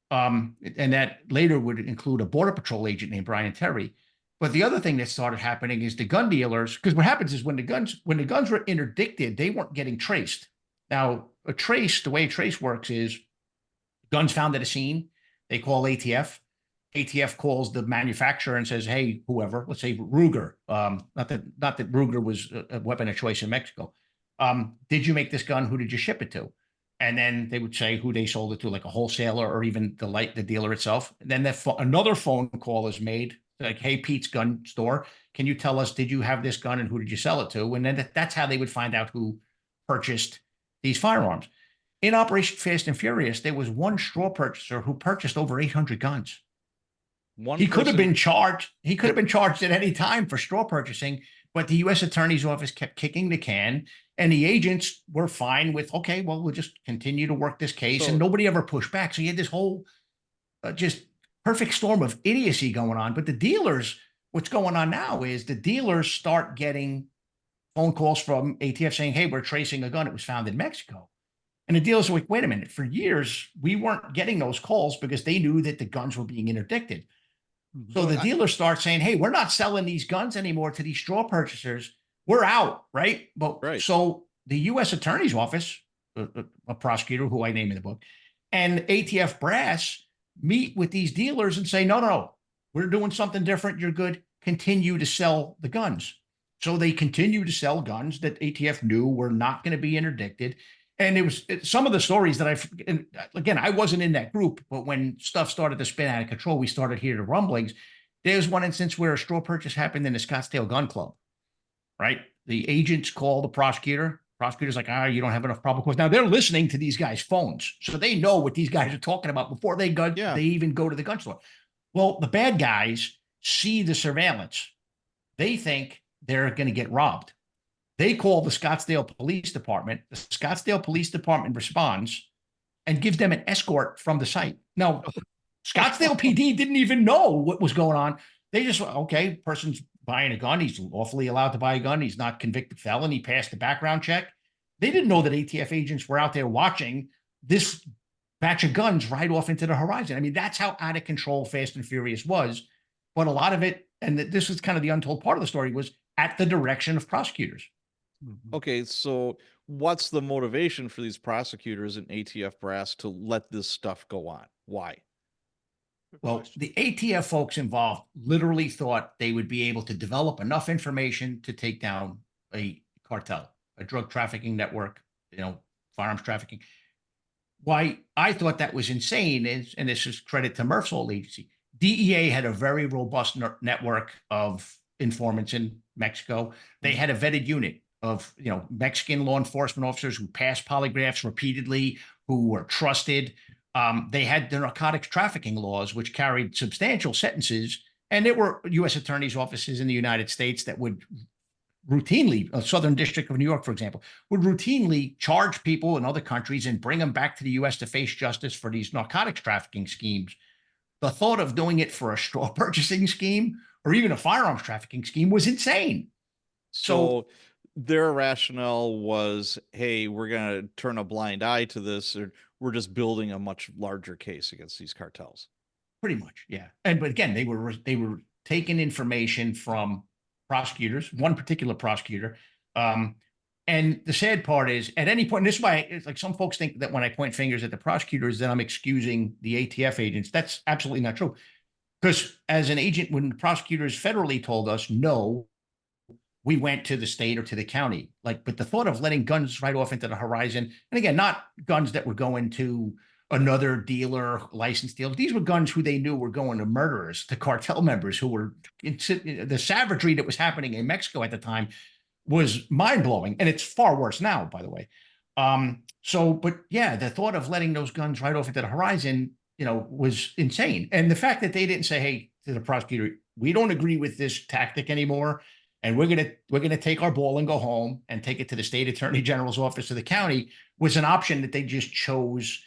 And that later would include a Border Patrol agent named Brian Terry. But the other thing that started happening is the gun dealers, because what happens is when the guns were interdicted, they weren't getting traced. Now, the way a trace works is guns found at a scene, they call ATF. ATF calls the manufacturer and says, hey, whoever, let's say Ruger, not that Ruger was a weapon of choice in Mexico. Did you make this gun? Who did you ship it to? And then they would say who they sold it to, like a wholesaler or even the dealer itself. And then another phone call is made, like, hey, Pete's gun store, can you tell us, did you have this gun and who did you sell it to? And then that's how they would find out who purchased these firearms. In Operation Fast and Furious, there was one straw purchaser who purchased over 800 guns. One He could have person- been charged. He could have been charged at any time for straw purchasing, but the U.S. Attorney's Office kept kicking the can, and the agents were fine with, okay, well, we'll just continue to work this case, So- and nobody ever pushed back. So you had this whole just perfect storm of idiocy going on. But the dealers, what's going on now is the dealers start getting phone calls from ATF saying, hey, we're tracing a gun. It was found in Mexico. And the dealers are like, wait a minute, for years, we weren't getting those calls because they knew that the guns were being interdicted. So the dealers start saying, hey, we're not selling these guns anymore to these straw purchasers. We're out, right? But Right. so the U.S. Attorney's Office, a prosecutor who I name in the book, and ATF brass meet with these dealers and say, no, we're doing something different. You're good. Continue to sell the guns. So they continue to sell guns that ATF knew were not going to be interdicted. And it was some of the stories that again, I wasn't in that group, but when stuff started to spin out of control, we started hearing the rumblings. There's one instance where a straw purchase happened in the Scottsdale Gun Club, right? The agents call the prosecutor. Prosecutor's like, you don't have enough probable cause. Now they're listening to these guys' phones. So they know what these guys are talking about before they even go to the gun store. Well, the bad guys see the surveillance. They think they're going to get robbed. They call the Scottsdale Police Department. The Scottsdale Police Department responds and gives them an escort from the site. Now, Scottsdale PD didn't even know what was going on. They just, okay, person's buying a gun. He's lawfully allowed to buy a gun. He's not convicted felon. He passed the background check. They didn't know that ATF agents were out there watching this batch of guns right off into the horizon. I mean, that's how out of control Fast and Furious was. But a lot of it, and this was kind of the untold part of the story, was at the direction of prosecutors. Okay, so what's the motivation for these prosecutors and ATF brass to let this stuff go on? Why? Well, the ATF folks involved literally thought they would be able to develop enough information to take down a cartel, a drug trafficking network, firearms trafficking. Why I thought that was insane is, and this is credit to Murph's old agency, DEA had a very robust network of informants in Mexico. They had a vetted unit of Mexican law enforcement officers who passed polygraphs repeatedly, who were trusted. They had the narcotics trafficking laws, which carried substantial sentences, and there were U.S. attorneys' offices in the United States that would routinely, Southern District of New York, for example, would routinely charge people in other countries and bring them back to the U.S. to face justice for these narcotics trafficking schemes. The thought of doing it for a straw purchasing scheme or even a firearms trafficking scheme was insane. So their rationale was, hey, we're going to turn a blind eye to this, or we're just building a much larger case against these cartels. Pretty much, yeah. But again, they were taking information from prosecutors, one particular prosecutor. And the sad part is, at any point, and this is why it's like some folks think that when I point fingers at the prosecutors, that I'm excusing the ATF agents. That's absolutely not true. Because as an agent, when the prosecutors federally told us no, we went to the state or to the county. But the thought of letting guns right off into the horizon, and again, not guns that were going to another dealer, licensed dealers. These were guns who they knew were going to murderers, to cartel members who were the savagery that was happening in Mexico at the time was mind blowing. And it's far worse now, by the way. But yeah, the thought of letting those guns right off into the horizon, was insane. And the fact that they didn't say, hey, to the prosecutor, we don't agree with this tactic anymore. And we're gonna take our ball and go home and take it to the state attorney general's office or the county was an option that they just chose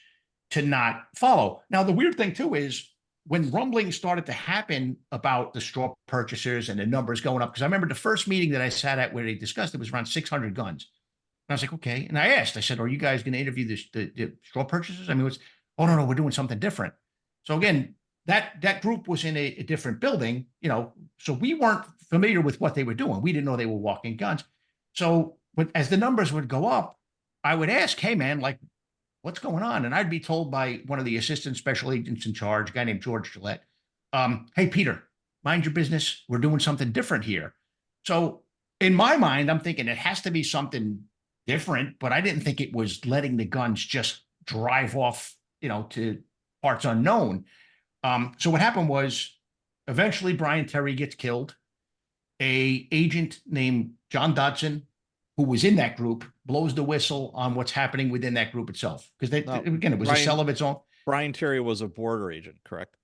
to not follow. Now, the weird thing too is when rumblings started to happen about the straw purchasers and the numbers going up, because I remember the first meeting that I sat at where they discussed it was around 600 guns. And I was like, okay. And I said, are you guys going to interview the straw purchasers? I mean, no, we're doing something different. So again, that group was in a different building, so we weren't familiar with what they were doing. We didn't know they were walking guns. So, but as the numbers would go up, I would ask, hey man, what's going on? And I'd be told by one of the assistant special agents in charge, a guy named George Gillette, hey, Peter, mind your business. We're doing something different here. So in my mind, I'm thinking it has to be something different, but I didn't think it was letting the guns just drive off, to parts unknown. So what happened was eventually Brian Terry gets killed. A agent named John Dodson, who was in that group, blows the whistle on what's happening within that group itself. Because again, it was a cell of its own. Brian Terry was a border agent, correct?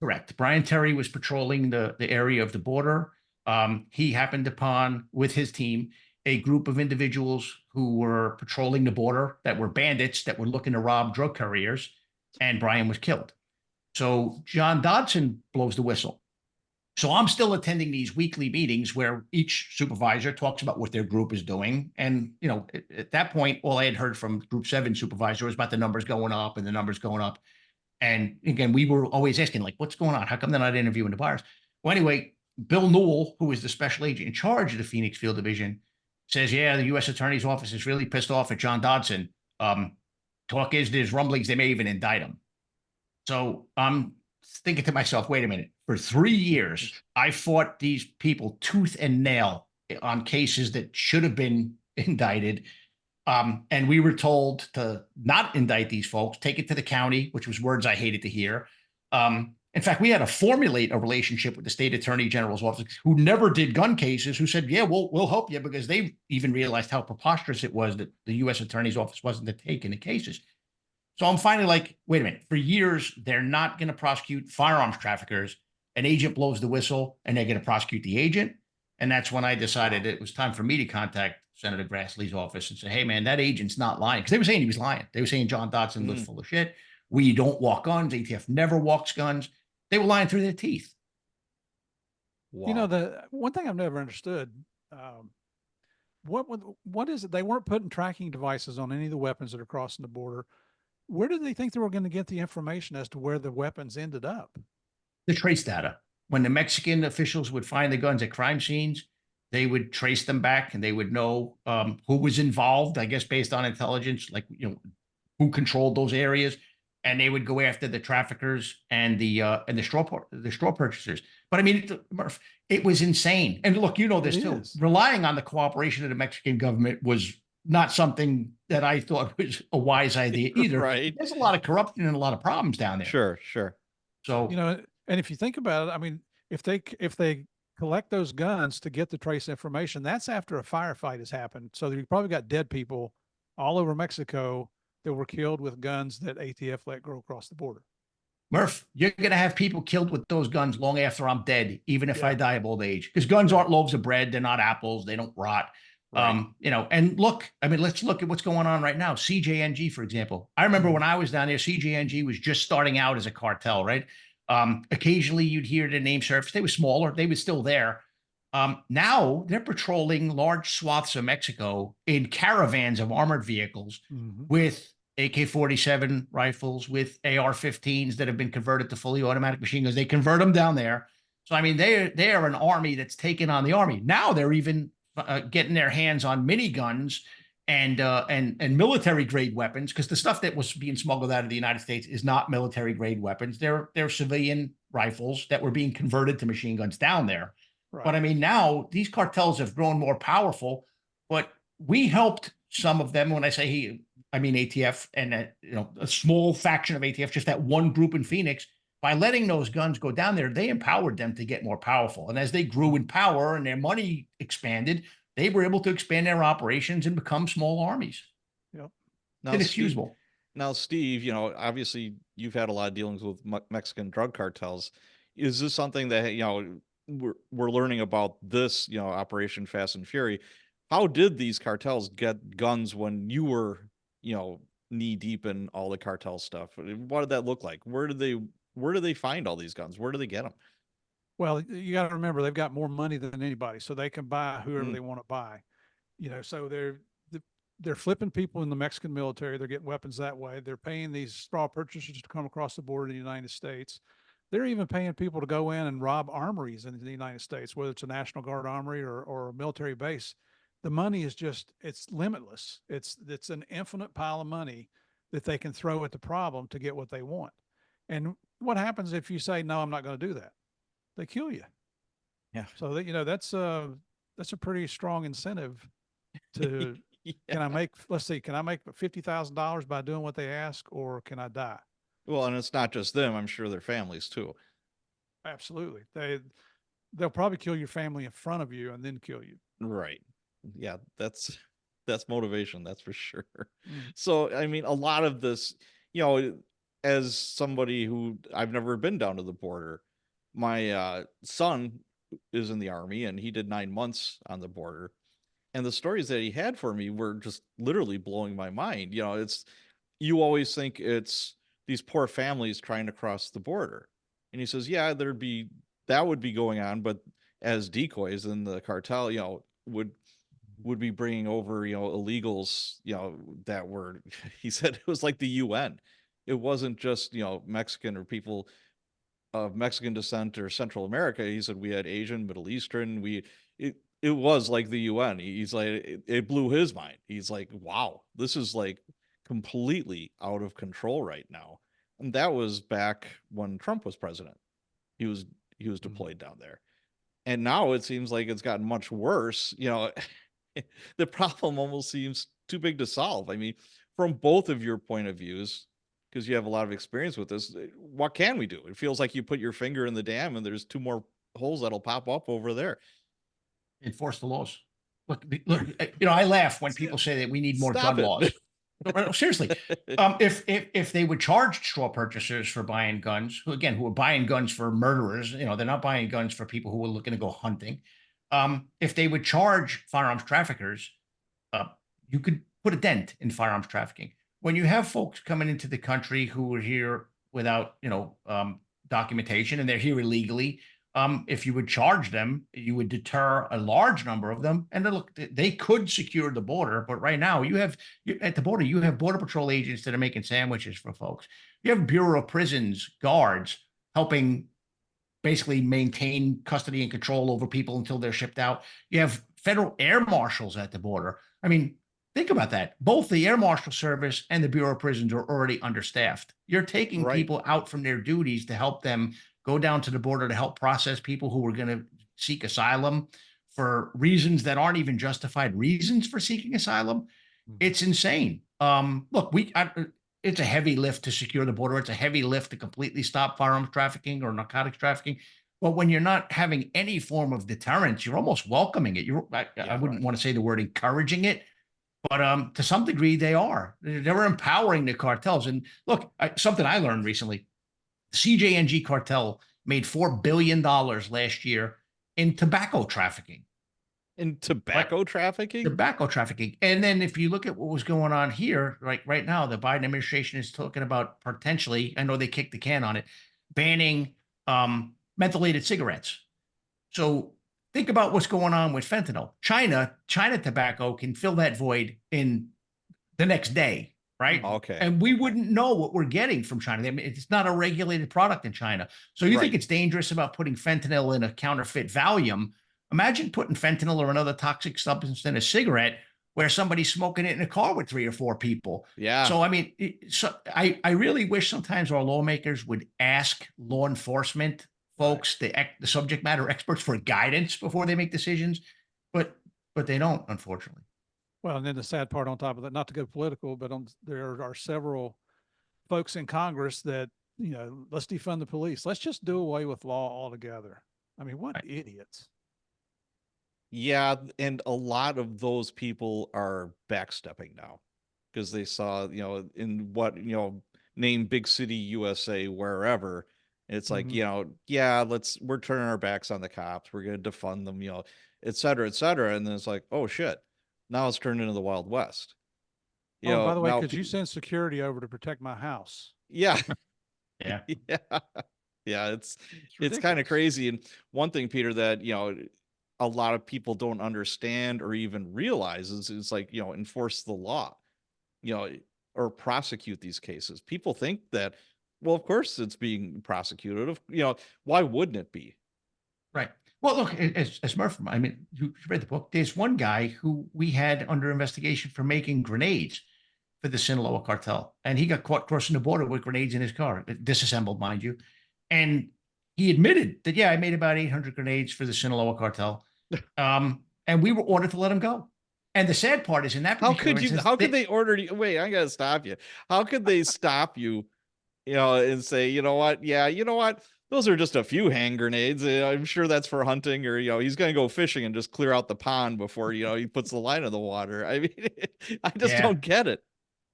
Correct. Brian Terry was patrolling the area of the border. He happened upon, with his team, a group of individuals who were patrolling the border that were bandits that were looking to rob drug couriers, and Brian was killed. So John Dodson blows the whistle. So I'm still attending these weekly meetings where each supervisor talks about what their group is doing. And, you know, at that point, all I had heard from Group 7 supervisor was about the numbers going up and the numbers going up. And again, we were always asking, like, what's going on? How come they're not interviewing the buyers? Well, anyway, Bill Newell, who is the special agent in charge of the Phoenix Field Division, says, yeah, the U.S. Attorney's Office is really pissed off at John Dodson. Talk is there's rumblings they may even indict him. So I'm thinking to myself, wait a minute. For 3 years, I fought these people tooth and nail on cases that should have been indicted. And we were told to not indict these folks, take it to the county, which was words I hated to hear. In fact, we had to formulate a relationship with the state attorney general's office, who never did gun cases, who said, yeah, we'll help you, because they even realized how preposterous it was that the U.S. attorney's office wasn't to take in the cases. So I'm finally like, wait a minute, for years, they're not going to prosecute firearms traffickers. An agent blows the whistle and they're going to prosecute the agent. And that's when I decided it was time for me to contact Senator Grassley's office and say, hey, man, that agent's not lying. Because they were saying he was lying. They were saying John Dodson was full of shit. We don't walk guns. ATF never walks guns. They were lying through their teeth. You know, the one thing I've never understood, what is it? They weren't putting tracking devices on any of the weapons that are crossing the border. Where did they think they were going to get the information as to where the weapons ended up? The trace data. When the Mexican officials would find the guns at crime scenes, they would trace them back and they would know who was involved, I guess, based on intelligence, like, you know, who controlled those areas. And they would go after the traffickers and the straw purchasers. But I mean, Murph, it was insane. And look, you know this too. Relying on the cooperation of the Mexican government was not something that I thought was a wise idea either. Right. There's a lot of corruption and a lot of problems down there. Sure, sure. So, you know, and if you think about it, I mean, if they collect those guns to get the trace information, that's after a firefight has happened. So you probably got dead people all over Mexico that were killed with guns that ATF let go across the border. Murph, you're going to have people killed with those guns long after I'm dead, even if I die of old age, because guns aren't loaves of bread. They're not apples. They don't rot. Right. You know, and look, I mean, let's look at what's going on right now. CJNG, for example. I remember when I was down there, CJNG was just starting out as a cartel, right? Occasionally you'd hear the name surface. They were smaller. They were still there. Now they're patrolling large swaths of Mexico in caravans of armored vehicles with AK-47 rifles, with AR-15s that have been converted to fully automatic machine guns. They convert them down there. So, I mean, they are an army that's taken on the army. Now they're even getting their hands on miniguns and military grade weapons, because the stuff that was being smuggled out of the United States is not military grade weapons. They're civilian rifles that were being converted to machine guns down there. Right. But I mean, now these cartels have grown more powerful, but we helped some of them. When I say I mean ATF and you know, a small faction of ATF, just that one group in Phoenix. By letting those guns go down there, they empowered them to get more powerful. And as they grew in power and their money expanded, they were able to expand their operations and become small armies. Yep. Inexcusable. Now, Steve, you know, obviously you've had a lot of dealings with Mexican drug cartels. Is this something that, you know, we're learning about this, you know, Operation Fast and Fury? How did these cartels get guns when you were, you know, knee deep in all the cartel stuff? What did that look like? Where do they find all these guns? Where do they get them? Well, you got to remember, they've got more money than anybody, so they can buy whoever they want to buy. You know, so they're flipping people in the Mexican military. They're getting weapons that way. They're paying these straw purchasers to come across the border in the United States. They're even paying people to go in and rob armories in the United States, whether it's a National Guard armory or a military base. The money is just, it's limitless. It's an infinite pile of money that they can throw at the problem to get what they want. And what happens if you say, no, I'm not going to do that? They kill you. Yeah. So that, you know, that's a pretty strong incentive to, can I make $50,000 by doing what they ask, or can I die? Well, and it's not just them, I'm sure their families too. Absolutely. They'll probably kill your family in front of you and then kill you. Right. Yeah. That's motivation. That's for sure. So, I mean, a lot of this, you know, as somebody who I've never been down to the border, my son is in the Army and he did 9 months on the border. And the stories that he had for me were just literally blowing my mind. You always think it's these poor families trying to cross the border. And he says, yeah, that would be going on, but as decoys, and the cartel, would be bringing over, illegals, that were, he said it was like the UN. It wasn't just, Mexican or people of Mexican descent or Central America. He said we had Asian, Middle Eastern. It was like the UN. He's like, it blew his mind. He's like, wow, this is like completely out of control right now. And that was back when Trump was president. He was deployed down there. And now it seems like it's gotten much worse. The problem almost seems too big to solve. I mean, from both of your point of views, because you have a lot of experience with this, what can we do? It feels like you put your finger in the dam and there's two more holes that'll pop up over there. Enforce the laws. Look, I laugh when people say that we need more gun laws. No, seriously, if they would charge straw purchasers for buying guns, who are buying guns for murderers, they're not buying guns for people who are looking to go hunting. If they would charge firearms traffickers, you could put a dent in firearms trafficking. When you have folks coming into the country who are here without, documentation and they're here illegally, if you would charge them, you would deter a large number of them. And then look, they could secure the border, but right now at the border, you have Border Patrol agents that are making sandwiches for folks. You have Bureau of Prisons guards helping basically maintain custody and control over people until they're shipped out. You have federal air marshals at the border. I mean, think about that. Both the Air Marshal Service and the Bureau of Prisons are already understaffed. You're taking Right. people out from their duties to help them go down to the border to help process people who are going to seek asylum for reasons that aren't even justified reasons for seeking asylum. It's insane. Look, it's a heavy lift to secure the border. It's a heavy lift to completely stop firearms trafficking or narcotics trafficking. But when you're not having any form of deterrence, you're almost welcoming it. I wouldn't want to say the word encouraging it, but to some degree they are. They're empowering the cartels. And look, something I learned recently: CJNG cartel made $4 billion last year in tobacco trafficking. Tobacco trafficking? And then if you look at what was going on here, right now, the Biden administration is talking about potentially, I know they kicked the can on it, banning mentholated cigarettes. So think about what's going on with fentanyl. China tobacco can fill that void in the next day, right? Okay. And we wouldn't know what we're getting from China. I mean, it's not a regulated product in China. So you think it's dangerous about putting fentanyl in a counterfeit Valium? Imagine putting fentanyl or another toxic substance in a cigarette where somebody's smoking it in a car with 3 or 4 people. Yeah. So, I mean, I really wish sometimes our lawmakers would ask law enforcement folks, the subject matter experts, for guidance before they make decisions, but they don't, unfortunately. Well, and then the sad part on top of that, not to go political, but there are several folks in Congress that, let's defund the police. Let's just do away with law altogether. I mean, what idiots. Yeah, and a lot of those people are backstepping now because they saw, in what, name big city USA, wherever. It's like, we're turning our backs on the cops. We're going to defund them, et cetera, et cetera. And then it's like, oh shit, now it's turned into the Wild West. By the way, could you send security over to protect my house? Yeah. Yeah. Yeah. It's kind of crazy. And one thing, Peter, that, a lot of people don't understand or even realize is it's like, enforce the law, or prosecute these cases. People think that, well, of course it's being prosecuted. Why wouldn't it be? Right. Well, look, as Murphy, I mean, you read the book. There's one guy who we had under investigation for making grenades for the Sinaloa cartel, and he got caught crossing the border with grenades in his car, disassembled, mind you. And he admitted that, yeah, I made about 800 grenades for the Sinaloa cartel. And we were ordered to let him go. And the sad part is, in that, how could they order you? Wait, I gotta stop you. How could they stop you, and say, you know what? Yeah, you know what? Those are just a few hand grenades. I'm sure that's for hunting, or, he's going to go fishing and just clear out the pond before, he puts the line in the water. I mean, I just don't get it.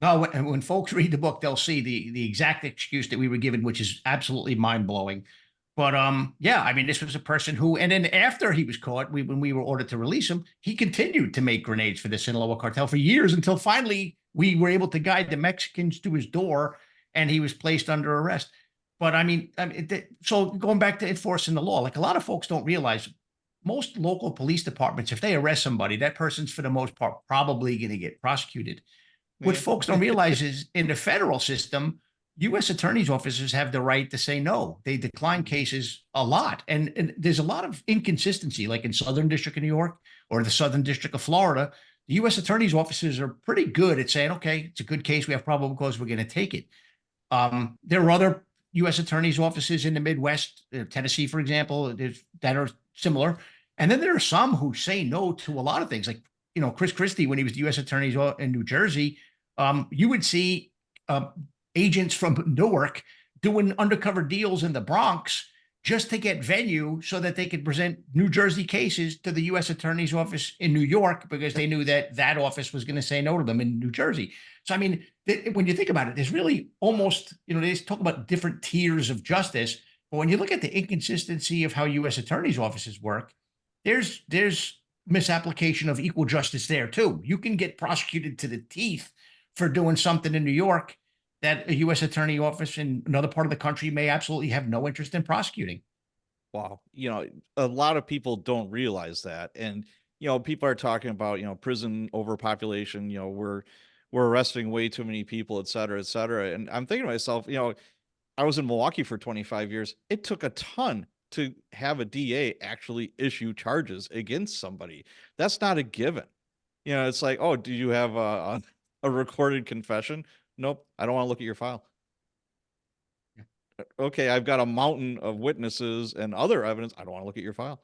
No, when folks read the book, they'll see the exact excuse that we were given, which is absolutely mind blowing. But yeah, I mean, this was a person who, and then after he was caught, when we were ordered to release him, he continued to make grenades for the Sinaloa cartel for years until finally we were able to guide the Mexicans to his door, and he was placed under arrest. But so going back to enforcing the law, like a lot of folks don't realize, most local police departments, if they arrest somebody, that person's for the most part probably going to get prosecuted. What Yeah. folks don't realize is in the federal system, U.S. attorney's officers have the right to say no. They decline cases a lot. And there's a lot of inconsistency, like in Southern District of New York or the Southern District of Florida. The U.S. attorney's officers are pretty good at saying, okay, it's a good case. We have probable cause. We're going to take it. There are other U.S. attorney's offices in the Midwest, Tennessee, for example, that are similar. And then there are some who say no to a lot of things. Like, Chris Christie, when he was the U.S. attorney in New Jersey, you would see agents from Newark doing undercover deals in the Bronx just to get venue so that they could present New Jersey cases to the U.S. attorney's office in New York because they knew that office was going to say no to them in New Jersey. So, I mean, when you think about it, there's really almost, they talk about different tiers of justice. But when you look at the inconsistency of how U.S. attorney's offices work, there's misapplication of equal justice there too. You can get prosecuted to the teeth for doing something in New York that a U.S. attorney office in another part of the country may absolutely have no interest in prosecuting. Wow. A lot of people don't realize that. And, people are talking about, prison overpopulation, we're arresting way too many people, et cetera, et cetera. And I'm thinking to myself, I was in Milwaukee for 25 years. It took a ton to have a DA actually issue charges against somebody. That's not a given. It's like, oh, do you have a recorded confession? Nope. I don't want to look at your file. Okay, I've got a mountain of witnesses and other evidence. I don't want to look at your file.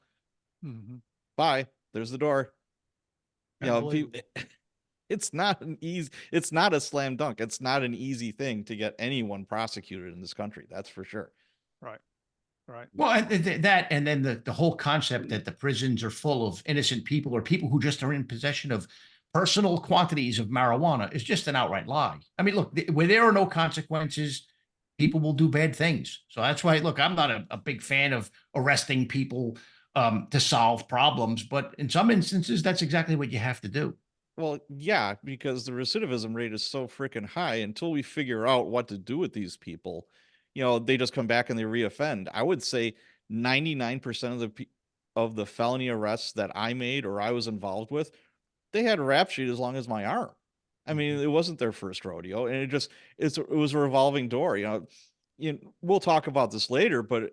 Mm-hmm. Bye. There's the door. It's not it's not a slam dunk. It's not an easy thing to get anyone prosecuted in this country. That's for sure. Right. Right. Well, that, and then the whole concept that the prisons are full of innocent people or people who just are in possession of personal quantities of marijuana is just an outright lie. I mean, look, where there are no consequences, people will do bad things. So that's why, look, I'm not a big fan of arresting people to solve problems, but in some instances, that's exactly what you have to do. Well, yeah, because the recidivism rate is so freaking high. Until we figure out what to do with these people, they just come back and they reoffend. I would say 99% of the felony arrests that I made or I was involved with, they had a rap sheet as long as my arm. I mean, it wasn't their first rodeo, and it was a revolving door. We'll talk about this later, but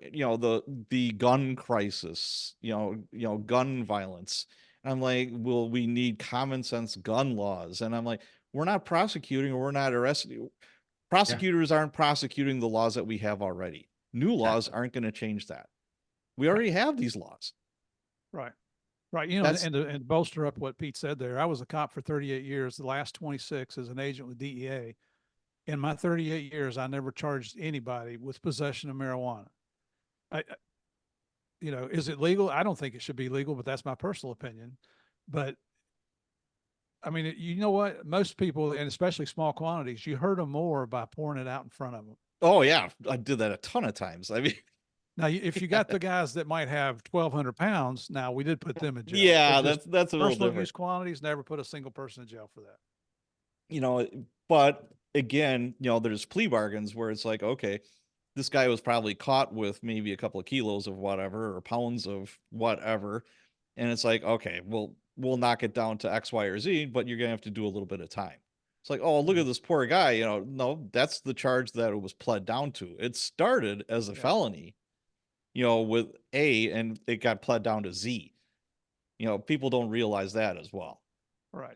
the gun crisis, gun violence. I'm like, well, we need common sense gun laws, and I'm like, we're not prosecuting or we're not arresting. Prosecutors aren't prosecuting the laws that we have already. New laws aren't going to change that. We already have these laws. Right. Right. And to bolster up what Pete said there, I was a cop for 38 years, the last 26 as an agent with DEA. In my 38 years, I never charged anybody with possession of marijuana. Is it legal? I don't think it should be legal, but that's my personal opinion. But I mean, you know what? Most people, and especially small quantities, you hurt them more by pouring it out in front of them. Oh yeah. I did that a ton of times. I mean, now, if you got the guys that might have 1,200 pounds, now we did put them in jail. Yeah, that's a little personal different. use quantities, never put a single person in jail for that. But again, there's plea bargains where it's like, okay, this guy was probably caught with maybe a couple of kilos of whatever or pounds of whatever. And it's like, okay, we'll knock it down to X, Y, or Z, but you're going to have to do a little bit of time. It's like, oh, look at this poor guy. No, that's the charge that it was pled down to. It started as a felony, with A, and it got pled down to Z. People don't realize that as well. Right.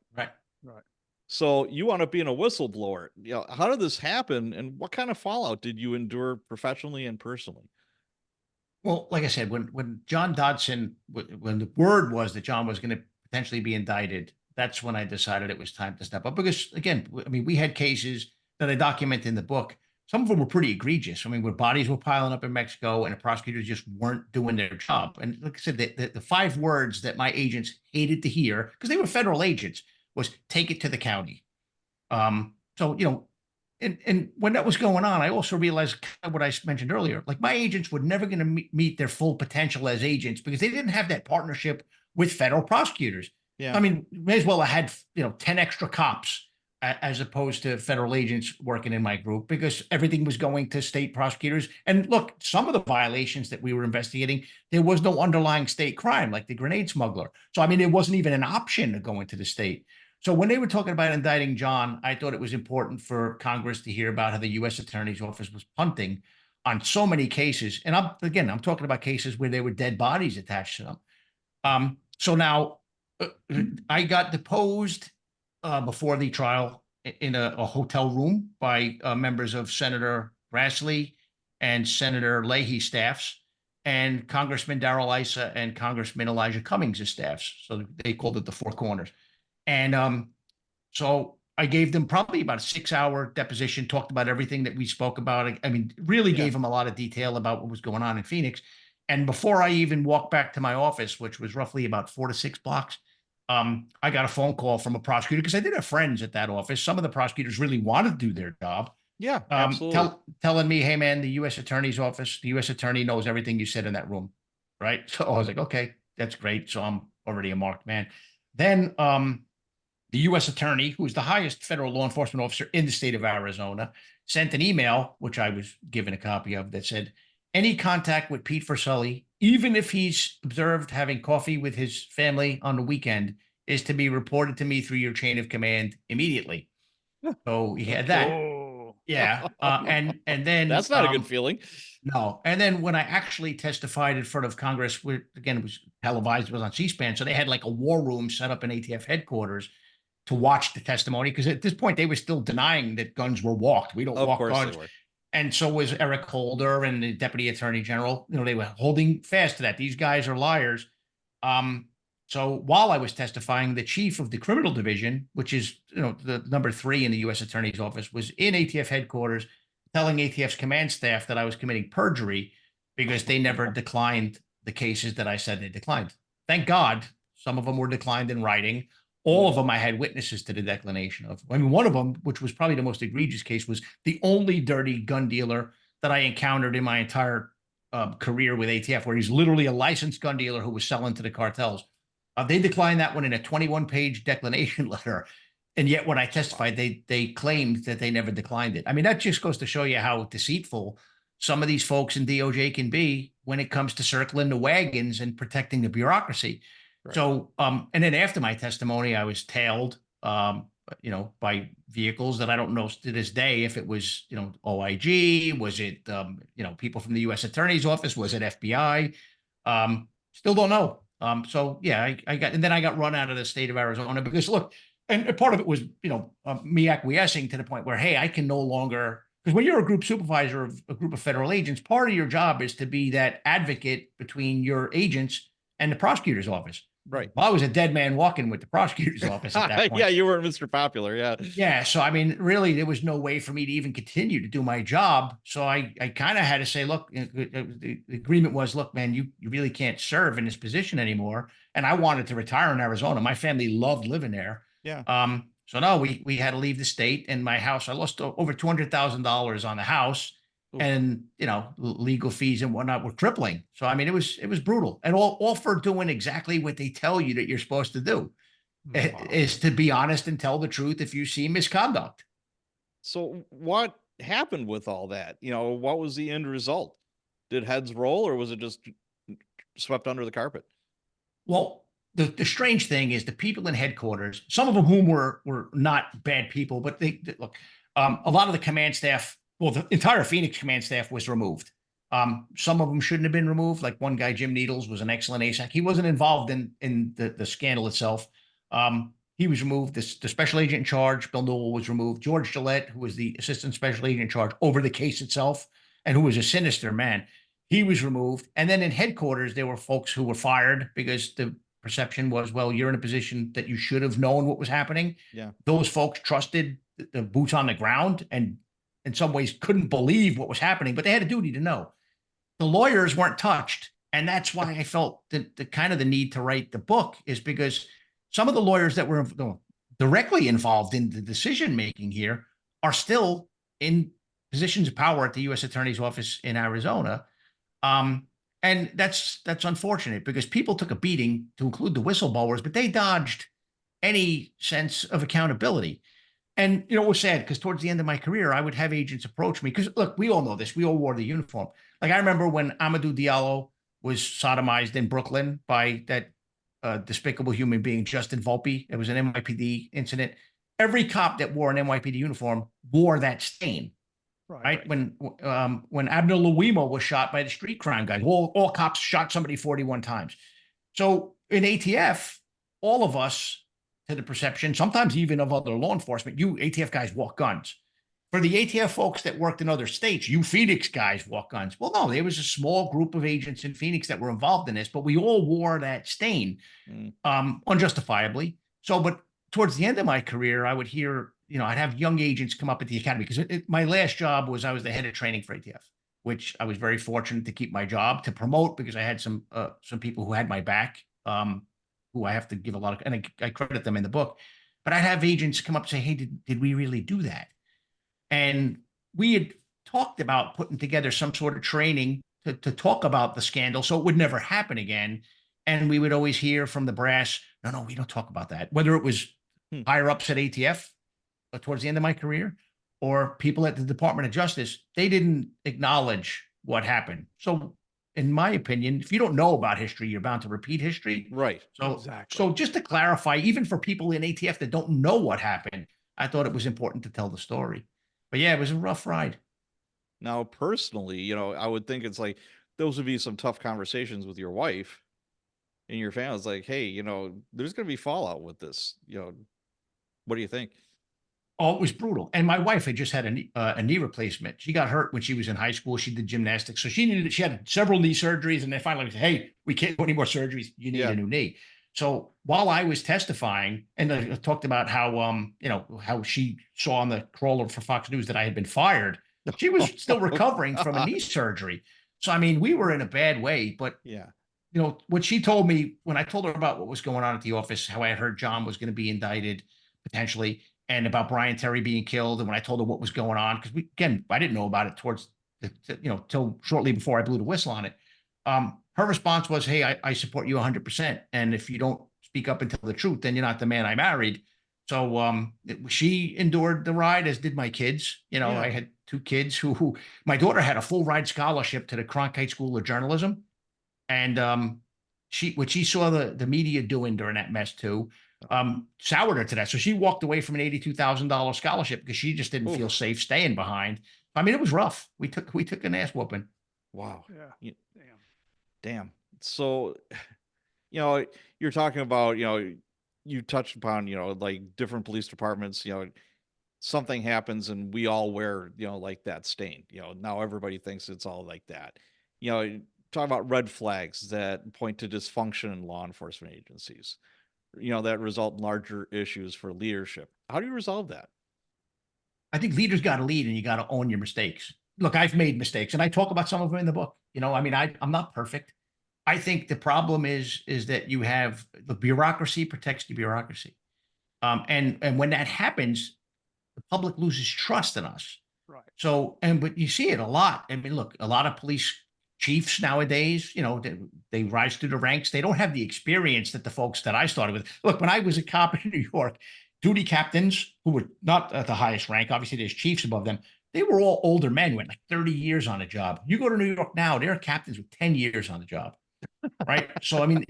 So you want to be a whistleblower. How did this happen, and what kind of fallout did you endure professionally and personally? Well, like I said, when John Dodson, when the word was that John was going to potentially be indicted, that's when I decided it was time to step up. Because again, I mean, we had cases that I document in the book. Some of them were pretty egregious. I mean, where bodies were piling up in Mexico and the prosecutors just weren't doing their job. And like I said, the 5 words that my agents hated to hear, because they were federal agents, was take it to the county. So, and when that was going on, I also realized kind of what I mentioned earlier. Like my agents were never going to meet their full potential as agents because they didn't have that partnership with federal prosecutors. Yeah. I mean, may as well have had 10 extra cops as opposed to federal agents working in my group because everything was going to state prosecutors. And look, some of the violations that we were investigating, there was no underlying state crime, like the grenade smuggler. So I mean, it wasn't even an option to go into the state. So when they were talking about indicting John, I thought it was important for Congress to hear about how the U.S. Attorney's Office was punting on so many cases. And I'm talking about cases where there were dead bodies attached to them. So now I got deposed before the trial in a hotel room by members of Senator Grassley and Senator Leahy staffs and Congressman Darrell Issa and Congressman Elijah Cummings' staffs. So they called it the Four Corners. And so I gave them probably about a 6-hour deposition, talked about everything that we spoke about. I mean, really gave them a lot of detail about what was going on in Phoenix. And before I even walked back to my office, which was roughly about 4 to 6 blocks, I got a phone call from a prosecutor because I did have friends at that office. Some of the prosecutors really wanted to do their job. Yeah, absolutely. Telling me, hey, man, the U.S. Attorney's Office, the U.S. Attorney knows everything you said in that room. Right. So I was like, okay, that's great. So I'm already a marked man. Then the U.S. Attorney, who is the highest federal law enforcement officer in the state of Arizona, sent an email, which I was given a copy of, that said, any contact with Pete Forcelli, even if he's observed having coffee with his family on the weekend, is to be reported to me through your chain of command immediately. So he had that. Oh. Yeah. And then That's not a good feeling. No. And then when I actually testified in front of Congress, again, it was televised, it was on C-SPAN. So they had like a war room set up in ATF headquarters to watch the testimony. Because at this point, they were still denying that guns were walked. We don't Of walk course guns. they were. And so was Eric Holder and the Deputy Attorney General. They were holding fast to that. These guys are liars. So while I was testifying, the chief of the criminal division, which is the number 3 in the U.S. Attorney's Office, was in ATF headquarters telling ATF's command staff that I was committing perjury because they never declined the cases that I said they declined. Thank God, some of them were declined in writing. All of them I had witnesses to the declination of. I mean, one of them, which was probably the most egregious case, was the only dirty gun dealer that I encountered in my entire career with ATF, where he's literally a licensed gun dealer who was selling to the cartels. They declined that one in a 21-page declination letter. And yet when I testified, they claimed that they never declined it. I mean, that just goes to show you how deceitful some of these folks in DOJ can be when it comes to circling the wagons and protecting the bureaucracy. Right. So, and then after my testimony, I was tailed, by vehicles that I don't know to this day if it was, OIG, was it, people from the U.S. Attorney's Office, was it FBI? Still don't know. So yeah, I got run out of the state of Arizona because look, and part of it was, me acquiescing to the point where, hey, I can no longer, because when you're a group supervisor of a group of federal agents, part of your job is to be that advocate between your agents and the prosecutor's office. Right. Well, I was a dead man walking with the prosecutor's office at that point. Yeah, you weren't Mr. Popular. Yeah. Yeah. So, I mean, really, there was no way for me to even continue to do my job. So I kind of had to say, look, the agreement was, look, man, you really can't serve in this position anymore. And I wanted to retire in Arizona. My family loved living there. Yeah. So no, we had to leave the state, and my house, I lost over $200,000 on the house. Ooh. And, legal fees and whatnot were crippling. So, I mean, it was brutal, and all for doing exactly what they tell you that you're supposed to do. Wow. Is to be honest and tell the truth if you see misconduct. So what happened with all that? What was the end result? Did heads roll, or was it just swept under the carpet? Well, the strange thing is the people in headquarters, some of them whom were not bad people, but they look, a lot of the command staff, well, the entire Phoenix command staff was removed. Some of them shouldn't have been removed. Like one guy, Jim Needles, was an excellent ASAC. He wasn't involved in the scandal itself. He was removed. The special agent in charge, Bill Newell, was removed. George Gillette, who was the assistant special agent in charge over the case itself, and who was a sinister man, he was removed. And then in headquarters, there were folks who were fired because the perception was, well, you're in a position that you should have known what was happening. Yeah. Those folks trusted the boots on the ground and in some ways couldn't believe what was happening, but they had a duty to know. The lawyers weren't touched. And that's why I felt the kind of the need to write the book, is because some of the lawyers that were directly involved in the decision-making here are still in positions of power at the U.S. Attorney's Office in Arizona. And that's unfortunate because people took a beating, to include the whistleblowers, but they dodged any sense of accountability. And it was sad because towards the end of my career, I would have agents approach me because, look, we all know this. We all wore the uniform. Like I remember when Amadou Diallo was sodomized in Brooklyn by that despicable human being, Justin Volpe. It was an NYPD incident. Every cop that wore an NYPD uniform wore that stain. Right. When Abner Luimo was shot by the street crime guys, all cops shot somebody 41 times. So in ATF, all of us, to the perception, sometimes even of other law enforcement, you ATF guys walk guns. For the ATF folks that worked in other states, you Phoenix guys walk guns. Well, no, there was a small group of agents in Phoenix that were involved in this, but we all wore that stain, unjustifiably. So, but towards the end of my career, I would hear, I'd have young agents come up at the academy because my last job was I was the head of training for ATF, which I was very fortunate to keep my job, to promote, because I had some people who had my back, who I have to give a lot of, and I credit them in the book. But I'd have agents come up and say, "Hey, did we really do that?" And we had talked about putting together some sort of training to talk about the scandal so it would never happen again. And we would always hear from the brass, no, we don't talk about that. Whether it was higher ups at ATF towards the end of my career or people at the Department of Justice, they didn't acknowledge what happened. So in my opinion, if you don't know about history, you're bound to repeat history. Right. So, Exactly. so just to clarify, even for people in ATF that don't know what happened, I thought it was important to tell the story. But yeah, it was a rough ride. Now, personally, I would think it's like those would be some tough conversations with your wife and your family. It's like, hey, there's going to be fallout with this. What do you think? Oh, it was brutal. And my wife had just had a knee replacement. She got hurt when she was in high school. She did gymnastics. So she had several knee surgeries, and they finally said, "Hey, we can't do any more surgeries. You need a new knee." So while I was testifying, and I talked about how, how she saw on the crawler for Fox News that I had been fired, she was still recovering from a knee surgery. So, I mean, we were in a bad way, but Yeah. what she told me when I told her about what was going on at the office, how I had heard John was going to be indicted potentially, and about Brian Terry being killed. And when I told her what was going on, because I didn't know about it towards till shortly before I blew the whistle on it. Her response was, "Hey, I support you 100%. And if you don't speak up and tell the truth, then you're not the man I married." So she endured the ride, as did my kids. I had two kids who my daughter had a full ride scholarship to the Cronkite School of Journalism. And what she saw the media doing during that mess too, soured her to that. So she walked away from an $82,000 scholarship because she just didn't feel safe staying behind. I mean, it was rough. We took an ass whooping. Wow. Yeah. Damn. So, you're talking about, you touched upon, like different police departments, something happens and we all wear, like that stain, now everybody thinks it's all like that. Talk about red flags that point to dysfunction in law enforcement agencies, that result in larger issues for leadership. How do you resolve that? I think leaders got to lead, and you got to own your mistakes. Look, I've made mistakes, and I talk about some of them in the book. I mean, I'm not perfect. I think the problem is that you have the bureaucracy protects the bureaucracy. And when that happens, the public loses trust in us. Right. So, but you see it a lot. I mean, look, a lot of police chiefs nowadays, they rise through the ranks. They don't have the experience that the folks that I started with. Look, when I was a cop in New York, duty captains who were not at the highest rank, obviously there's chiefs above them. They were all older men with like 30 years on the job. You go to New York now, there are captains with 10 years on the job. Right. So, I mean,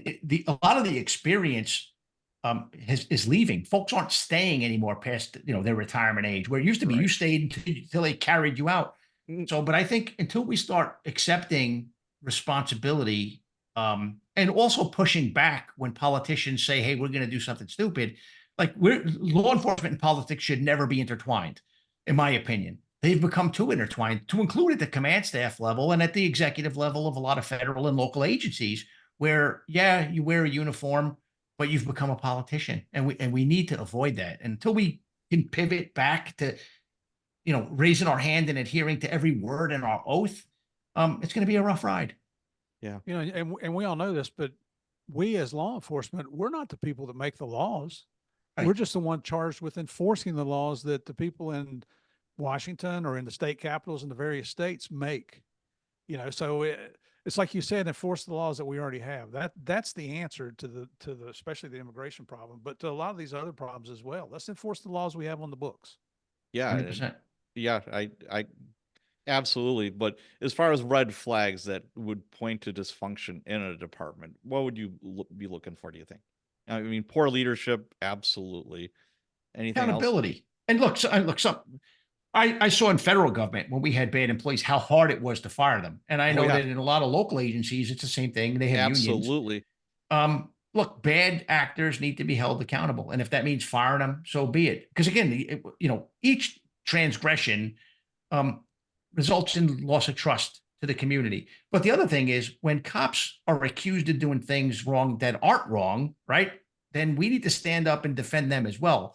a lot of the experience is leaving. Folks aren't staying anymore past, their retirement age, where it used to be you stayed until they carried you out. So, but I think until we start accepting responsibility, and also pushing back when politicians say, "Hey, we're going to do something stupid," like law enforcement and politics should never be intertwined, in my opinion. They've become too intertwined, to include at the command staff level and at the executive level of a lot of federal and local agencies, where you wear a uniform, but you've become a politician, and we need to avoid that. And until we can pivot back to raising our hand and adhering to every word in our oath, it's going to be a rough ride. Yeah. And we all know this, but we as law enforcement, we're not the people that make the laws. Right. We're just the one charged with enforcing the laws that the people in Washington or in the state capitals in the various states make. So it's like you said, enforce the laws that we already have. That's the answer to the especially the immigration problem, but to a lot of these other problems as well. Let's enforce the laws we have on the books. Yeah. 100%. Yeah. I absolutely. But as far as red flags that would point to dysfunction in a department, what would you be looking for, do you think? I mean, poor leadership. Absolutely. Anything else? Accountability. And look, I saw in federal government when we had bad employees how hard it was to fire them. And I Oh, know yeah. that in a lot of local agencies, it's the same thing. They have unions. Absolutely. Look, bad actors need to be held accountable. And if that means firing them, so be it. Because again, each transgression results in loss of trust to the community. But the other thing is when cops are accused of doing things wrong that aren't wrong, right? Then we need to stand up and defend them as well.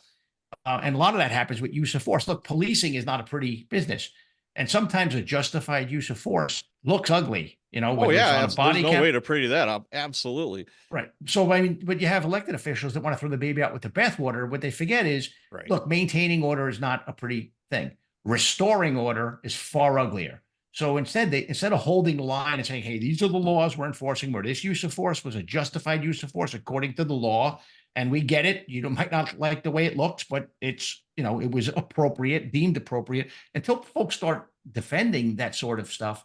And a lot of that happens with use of force. Look, policing is not a pretty business. And sometimes a justified use of force looks ugly, Oh, whether it's yeah. on a There's body no cam. way to pretty that up. Absolutely. Right. So, I mean, but you have elected officials that want to throw the baby out with the bathwater. What they forget is, Right. look, maintaining order is not a pretty thing. Restoring order is far uglier. So instead of holding the line and saying, hey, these are the laws we're enforcing, where this use of force was a justified use of force according to the law. And we get it. You might not like the way it looks, but it's, it was appropriate, deemed appropriate. Until folks start defending that sort of stuff,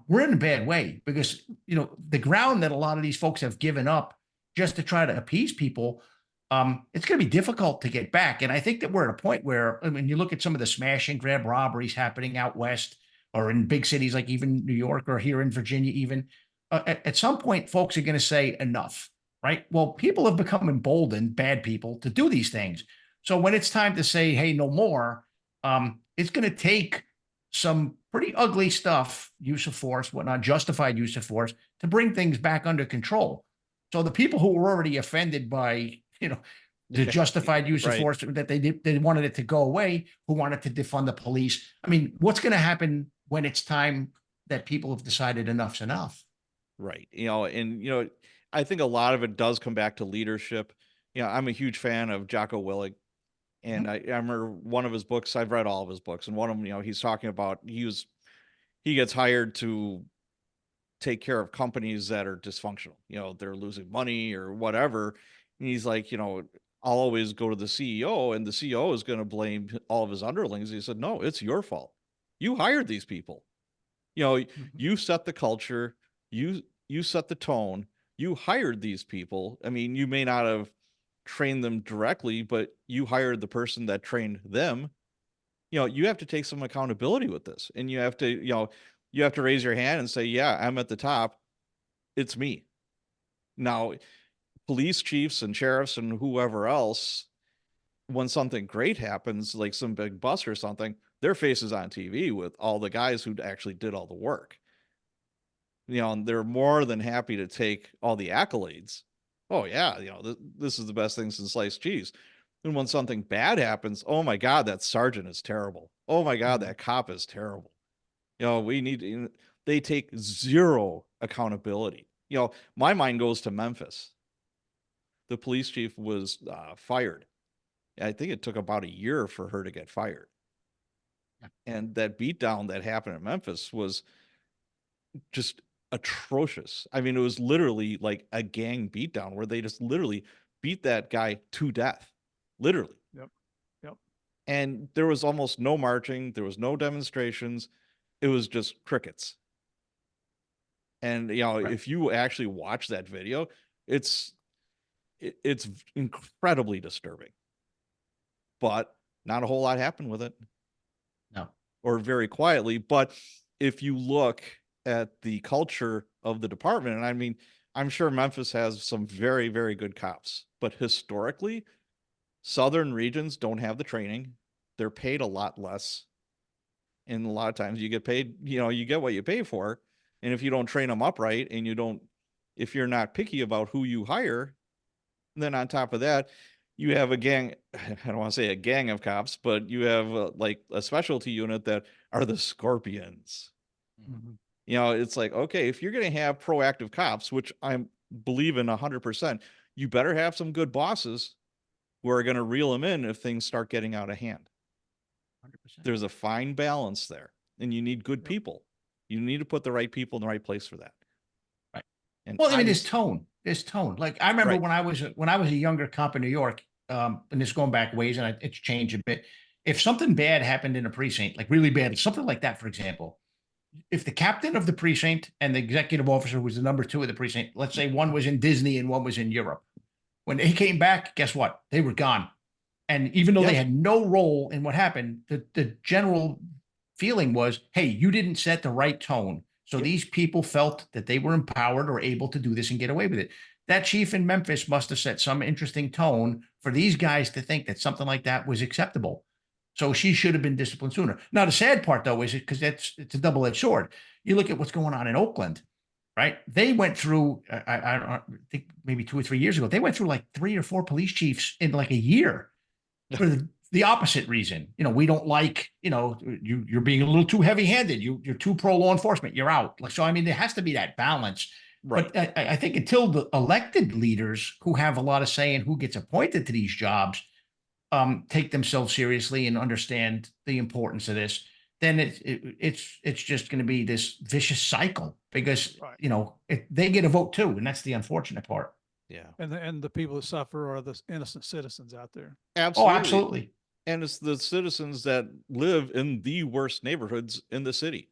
we're in a bad way because, the ground that a lot of these folks have given up just to try to appease people, it's going to be difficult to get back. And I think that we're at a point where, I mean, you look at some of the smash and grab robberies happening out west or in big cities like even New York or here in Virginia, even at some point, folks are going to say enough, right? Well, people have become emboldened, bad people, to do these things. So when it's time to say, hey, no more, it's going to take some pretty ugly stuff, use of force, whatnot, justified use of force, to bring things back under control. So the people who were already offended by, the justified use of Right. force that they wanted it to go away, who wanted to defund the police. I mean, what's going to happen when it's time that people have decided enough's enough? Right. I think a lot of it does come back to leadership. I'm a huge fan of Jocko Willink. And I remember one of his books, I've read all of his books, and one of them, he's talking about he gets hired to take care of companies that are dysfunctional. They're losing money or whatever. And he's like, I'll always go to the CEO, and the CEO is going to blame all of his underlings. He said, no, it's your fault. You hired these people. You set the culture, you set the tone, you hired these people. I mean, you may not have trained them directly, but you hired the person that trained them. You have to take some accountability with this, and you have to raise your hand and say, yeah, I'm at the top. It's me. Now, police chiefs and sheriffs and whoever else, when something great happens, like some big bust or something, their face is on TV with all the guys who actually did all the work. And they're more than happy to take all the accolades. Oh yeah, this is the best thing since sliced cheese. And when something bad happens, oh my God, that sergeant is terrible. Oh my God, that cop is terrible. They take zero accountability. My mind goes to Memphis. The police chief was fired. I think it took about a year for her to get fired. Yeah. And that beatdown that happened in Memphis was just atrocious. I mean, it was literally like a gang beatdown where they just literally beat that guy to death. Literally. Yep. And there was almost no marching. There was no demonstrations. It was just crickets. And, Right. if you actually watch that video, it's incredibly disturbing. But not a whole lot happened with it. No. Or very quietly. But if you look at the culture of the department, and I mean, I'm sure Memphis has some very, very good cops, but historically, southern regions don't have the training. They're paid a lot less. And a lot of times you get paid, you get what you pay for. And if you don't train them upright and if you're not picky about who you hire, then on top of that, you have a gang, I don't want to say a gang of cops, but you have like a specialty unit that are the scorpions. Mm-hmm. It's like, okay, if you're going to have proactive cops, which I believe in 100%, you better have some good bosses who are going to reel them in if things start getting out of hand. 100%. There's a fine balance there, and you need good Yep. people. You need to put the right people in the right place for that. Right. And Well, I mean, honest- there's tone. Like I remember Right. when I was a younger cop in New York, and this going back ways, and it's changed a bit. If something bad happened in a precinct, like really bad, something like that, for example, if the captain of the precinct and the executive officer was the number 2 of the precinct, let's say one was in Disney and one was in Europe, when they came back, guess what? They were gone. And even though they Yep. had no role in what happened, the general feeling was, hey, you didn't set the right tone. So Yep. these people felt that they were empowered or able to do this and get away with it. That chief in Memphis must have set some interesting tone for these guys to think that something like that was acceptable. So she should have been disciplined sooner. Now, the sad part, though, is because it's a double-edged sword. You look at what's going on in Oakland, right? They went through, I think maybe 2 or 3 years ago, they went through like 3 or 4 police chiefs in like a year for the opposite reason. You know, we don't like, you know, you're being a little too heavy-handed. You're too pro law enforcement. You're out. Like, so, I mean, there has to be that balance. Right. But I think until the elected leaders who have a lot of say in who gets appointed to these jobs take themselves seriously and understand the importance of this, then it's just going to be this vicious cycle because Right. you know they get a vote too, and that's the unfortunate part. Yeah. And the people that suffer are the innocent citizens out there. Oh, Absolutely. absolutely. And it's the citizens that live in the worst neighborhoods in the city.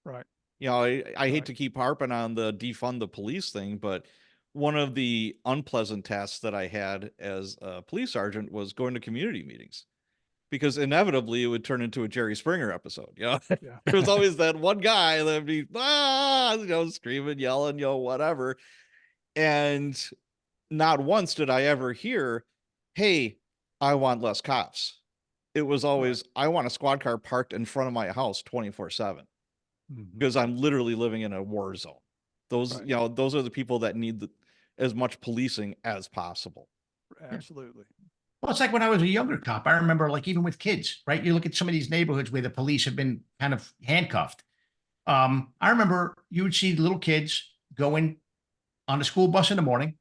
Right. You know, I hate Right. to keep harping on the defund the police thing, but one of the unpleasant tasks that I had as a police sergeant was going to community meetings because inevitably it would turn into a Jerry Springer episode. You know, Yeah. there was always that one guy that'd be, you know, screaming, yelling, you know, whatever. And not once did I ever hear, hey, I want less cops. It was always, I want a squad car parked in front of my house 24/7 Mhm. because I'm literally living in a war zone. Those, Right. you know, those are the people that need as much policing as possible. Absolutely. Well, it's like when I was a younger cop. I remember, like even with kids, right? You look at some of these neighborhoods where the police have been kind of handcuffed. I remember you would see little kids going on the school bus in the morning.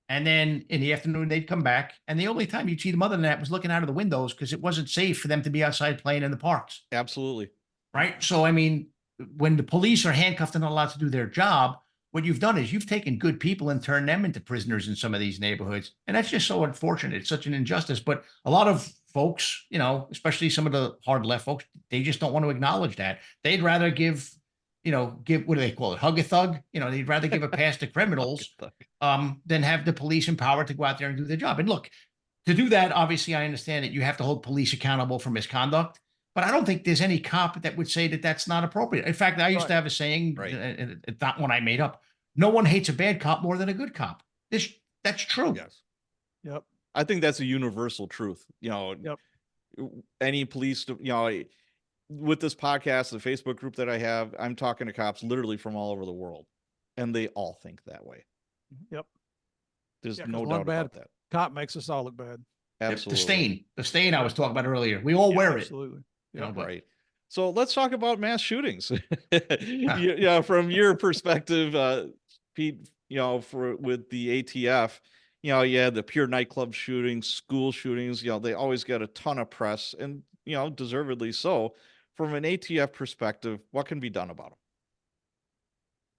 And then in the afternoon, they'd come back. And the only time you'd see them other than that was looking out of the windows because it wasn't safe for them to be outside playing in the parks. Absolutely. Right. So, I mean, when the police are handcuffed and not allowed to do their job, what you've done is you've taken good people and turned them into prisoners in some of these neighborhoods. And that's just so unfortunate. It's such an injustice. But a lot of folks, you know, especially some of the hard left folks, they just don't want to acknowledge that. They'd rather give, you know, what do they call it? Hug a thug. You know, they'd rather give a pass to criminals than have the police empowered to go out there and do their job. And look, to do that, obviously, I understand that you have to hold police accountable for misconduct. But I don't think there's any cop that would say that that's not appropriate. In fact, I used to Right. have a saying, Right. and it's not one I made up. No one hates a bad cop more than a good cop. That's true. Yes. Yep. I think that's a universal truth. You know, Yep. any police, you know, with this podcast, the Facebook group that I have, I'm talking to cops literally from all over the world, and they all think that way. Yep. There's Yeah, 'cause no one doubt bad about that. cop makes us all look bad. Absolutely. The stain I was talking about earlier. We all Yeah, wear it. absolutely. You know, Yep. but Right. So let's talk about mass shootings. Yeah, from your perspective, Pete, you know, with the ATF, you know, you had the pure nightclub shootings, school shootings, you know, they always get a ton of press and, you know, deservedly so. From an ATF perspective, what can be done about them?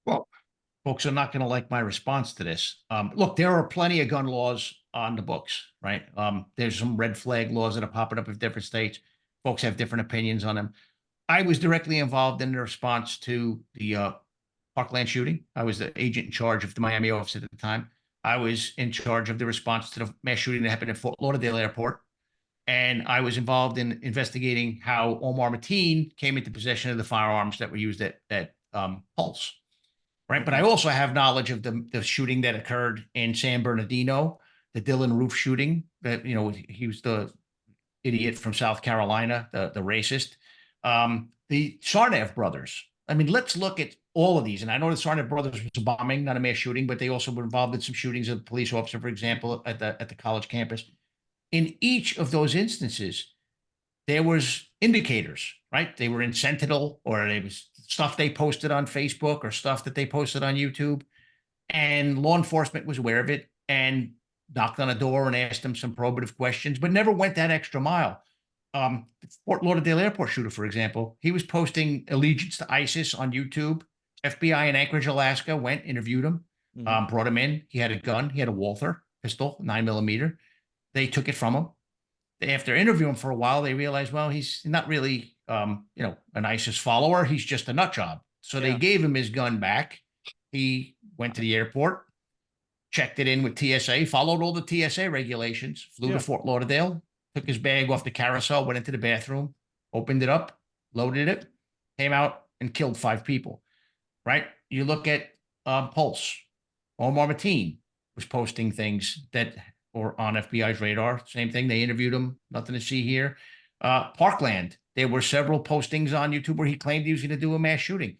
well, folks are not going to like my response to this. Look, there are plenty of gun laws on the books, right? There's some red flag laws that are popping up in different states. Folks have different opinions on them. I was directly involved in the response to the Parkland shooting. I was the agent in charge of the Miami office at the time. I was in charge of the response to the mass shooting that happened at Fort Lauderdale Airport. And I was involved in investigating how Omar Mateen came into possession of the firearms that were used at Pulse. Right. But I also have knowledge of the shooting that occurred in San Bernardino, the Dylan Roof shooting. That, you know, he was the idiot from South Carolina, the racist. The Sarnav brothers. I mean, let's look at all of these. And I know the Sarnav brothers was a bombing, not a mass shooting, but they also were involved in some shootings of a police officer, for example, at the college campus. In each of those instances, there was indicators, right? They were in Sentinel, or it was stuff they posted on Facebook or stuff that they posted on YouTube. And law enforcement was aware of it and knocked on a door and asked them some probative questions, but never went that extra mile. Fort Lauderdale airport shooter, for example, he was posting allegiance to ISIS on YouTube. FBI in Anchorage, Alaska, went, interviewed him, Mhm. brought him in. He had a gun. He had a Walther pistol, 9mm. They took it from him. After interviewing him for a while, they realized, well, he's not really, an ISIS follower. He's just a nut job. So they Yeah. gave him his gun back. He went to the airport, checked it in with TSA, followed all the TSA regulations, flew Yeah. to Fort Lauderdale, took his bag off the carousel, went into the bathroom, opened it up, loaded it, came out and killed 5 people. Right? You look at Pulse. Omar Mateen was posting things that were on FBI's radar. Same thing. They interviewed him. Nothing to see here. Parkland. There were several postings on YouTube where he claimed he was going to do a mass shooting.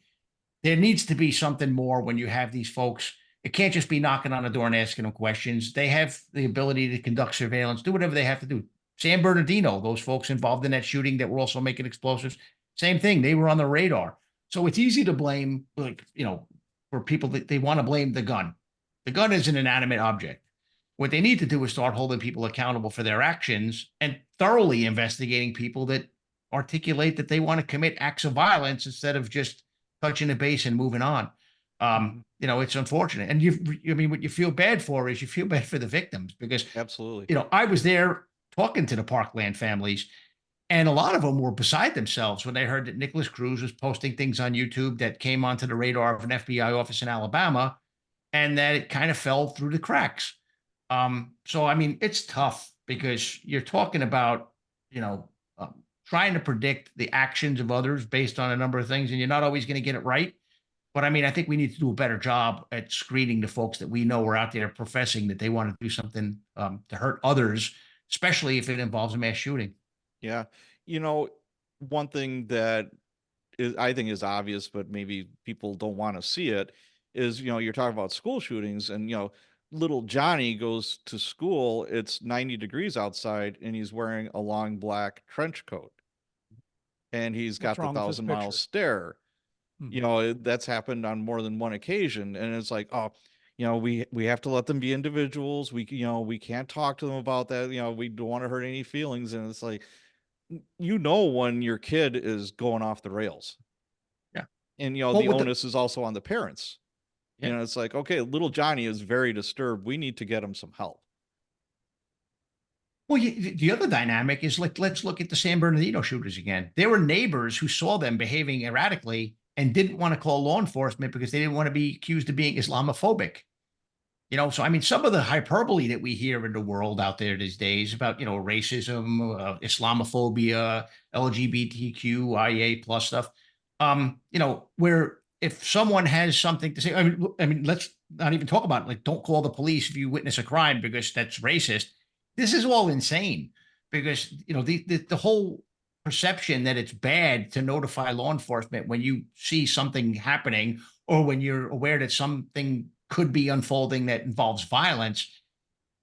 There needs to be something more when you have these folks. It can't just be knocking on the door and asking them questions. They have the ability to conduct surveillance, do whatever they have to do. San Bernardino, those folks involved in that shooting that were also making explosives, same thing. They were on the radar. So it's easy to blame, for people that they want to blame the gun. The gun is an inanimate object. What they need to do is start holding people accountable for their actions and thoroughly investigating people that articulate that they want to commit acts of violence instead of just touching the base and moving on. It's unfortunate. And what you feel bad for is you feel bad for the victims because, Absolutely. I was there talking to the Parkland families, and a lot of them were beside themselves when they heard that Nicholas Cruz was posting things on YouTube that came onto the radar of an FBI office in Alabama, and that it kind of fell through the cracks. It's tough because you're talking about, trying to predict the actions of others based on a number of things, and you're not always going to get it right. But I think we need to do a better job at screening the folks that we know are out there professing that they want to do something to hurt others, especially if it involves a mass shooting. Yeah. One thing that I think is obvious, but maybe people don't want to see it is, you're talking about school shootings and, little Johnny goes to school. It's 90 degrees outside and he's wearing a long black trench coat and he's What's got the wrong with this 1,000-mile picture? stare. Mhm. That's happened on more than one occasion. And it's like, oh, we have to let them be individuals. We can't talk to them about that. We don't want to hurt any feelings. And it's like, when your kid is going off the rails. Yeah. And, Well, the with the onus is also on the parents. yeah. It's like, okay, little Johnny is very disturbed. We need to get him some help. Well, the other dynamic is like, let's look at the San Bernardino shooters again. There were neighbors who saw them behaving erratically and didn't want to call law enforcement because they didn't want to be accused of being Islamophobic. Some of the hyperbole that we hear in the world out there these days about, racism, Islamophobia, LGBTQIA plus stuff, where if someone has something to say, let's not even talk about it. Like, don't call the police if you witness a crime because that's racist. This is all insane because, the whole perception that it's bad to notify law enforcement when you see something happening or when you're aware that something could be unfolding that involves violence,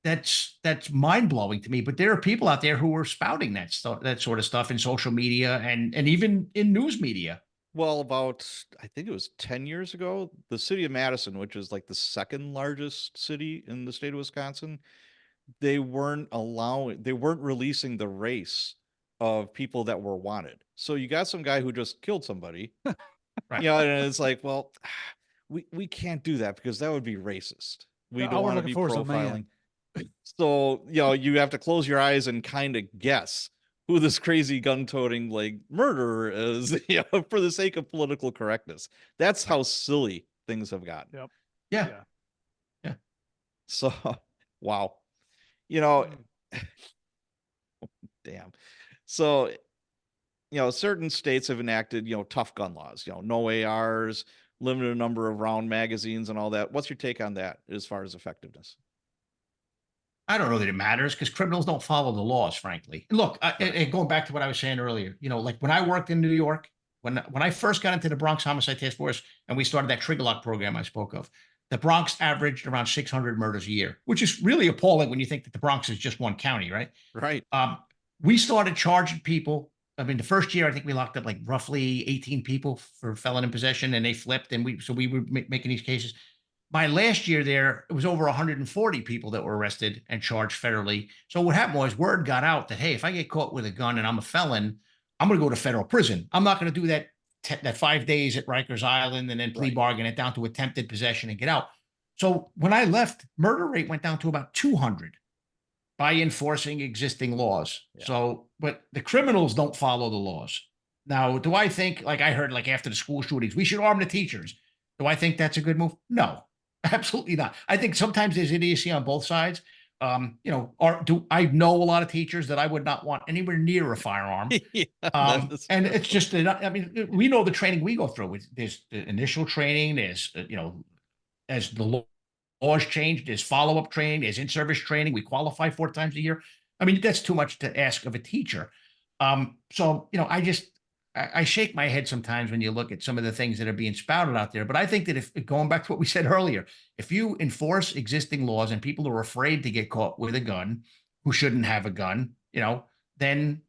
that's mind-blowing to me. But there are people out there who are spouting that stuff, that sort of stuff in social media and even in news media. Well, about, I think it was 10 years ago, the city of Madison, which is like the second largest city in the state of Wisconsin, they weren't releasing the race of people that were wanted. So you got some guy who just killed somebody, Right. and it's like, well, we can't do that because that would be racist. We Yeah, don't all we're want to looking be for is a profiling. man. So, you have to close your eyes and kind of guess who this crazy gun-toting like murderer is, for the sake of political correctness. That's how silly things have gotten. Yep. Yeah. Yeah. Yeah. So, wow. You know, Mm. damn. So, certain states have enacted, tough gun laws, no ARs, limited number of round magazines and all that. What's your take on that as far as effectiveness? I don't know that it matters because criminals don't follow the laws, frankly. Look, and going back to what I was saying earlier, like when I worked in New York, when I first got into the Bronx Homicide Task Force and we started that trigger lock program I spoke of, the Bronx averaged around 600 murders a year, which is really appalling when you think that the Bronx is just one county, right? Right. We started charging people. The first year I think we locked up like roughly 18 people for felon in possession, and they flipped, and we were making these cases. my last year there, it was over 140 people that were arrested and charged federally. So what happened was word got out that, hey, if I get caught with a gun and I'm a felon, I'm going to go to federal prison. I'm not going to do that 5 days at Rikers Island and then plea Right. bargain it down to attempted possession and get out. So when I left, murder rate went down to about 200 by enforcing existing laws. Yeah. So, but the criminals don't follow the laws. Now, do I think, like I heard, like after the school shootings, we should arm the teachers? Do I think that's a good move? No, absolutely not. I think sometimes there's idiocy on both sides. I know a lot of teachers that I would not want anywhere near a firearm. Yeah, that is And true. it's just that, I mean, we know the training we go through. There's the initial training, there's, as the laws change, there's follow-up training, there's in-service training. We qualify 4 times a year. I mean, that's too much to ask of a teacher. So, I shake my head sometimes when you look at some of the things that are being spouted out there. But I think that if going back to what we said earlier, if you enforce existing laws and people are afraid to get caught with a gun who shouldn't have a gun, then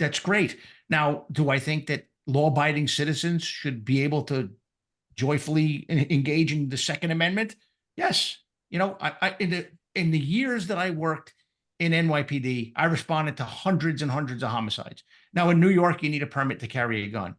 that's great. Now, do I think that law-abiding citizens should be able to joyfully engage in the Second Amendment? Yes. In the years that I worked in NYPD, I responded to hundreds and hundreds of homicides. Now, in New York, you need a permit to carry a gun.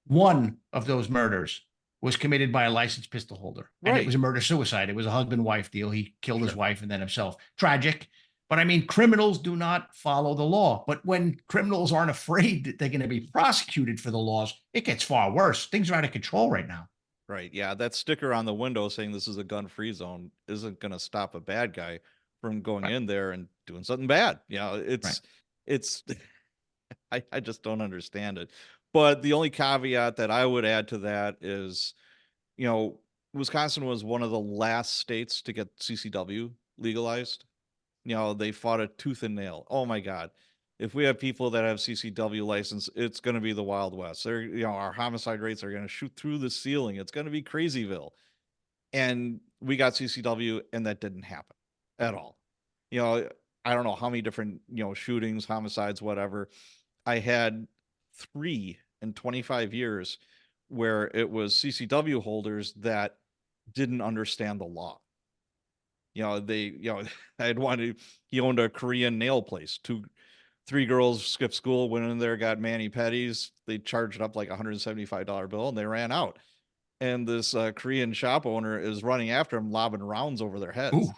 One of those murders was committed by a licensed pistol holder, and it Right. was a murder-suicide. It was a husband-wife deal. He killed his Sure. wife and then himself. Tragic. But I mean, criminals do not follow the law. But when criminals aren't afraid that they're going to be prosecuted for the laws, it gets far worse. Things are out of control right now. Right. Yeah. That sticker on the window saying this is a gun-free zone isn't going to stop a bad guy from going Right. in there and doing something bad. Right. It's, I just don't understand it. But the only caveat that I would add to that is, you know, Wisconsin was one of the last states to get CCW legalized. They fought it tooth and nail. Oh my God. If we have people that have CCW license, it's going to be the Wild West. Our homicide rates are going to shoot through the ceiling. It's going to be crazyville. And we got CCW and that didn't happen at all. I don't know how many different, shootings, homicides, whatever. I had 3 in 25 years where it was CCW holders that didn't understand the law. I had he owned a Korean nail place. 3 girls skipped school, went in there, got mani-pedis. They charged up like $175 bill and they ran out. And this Korean shop owner is running after him, lobbing rounds over their heads. Ooh,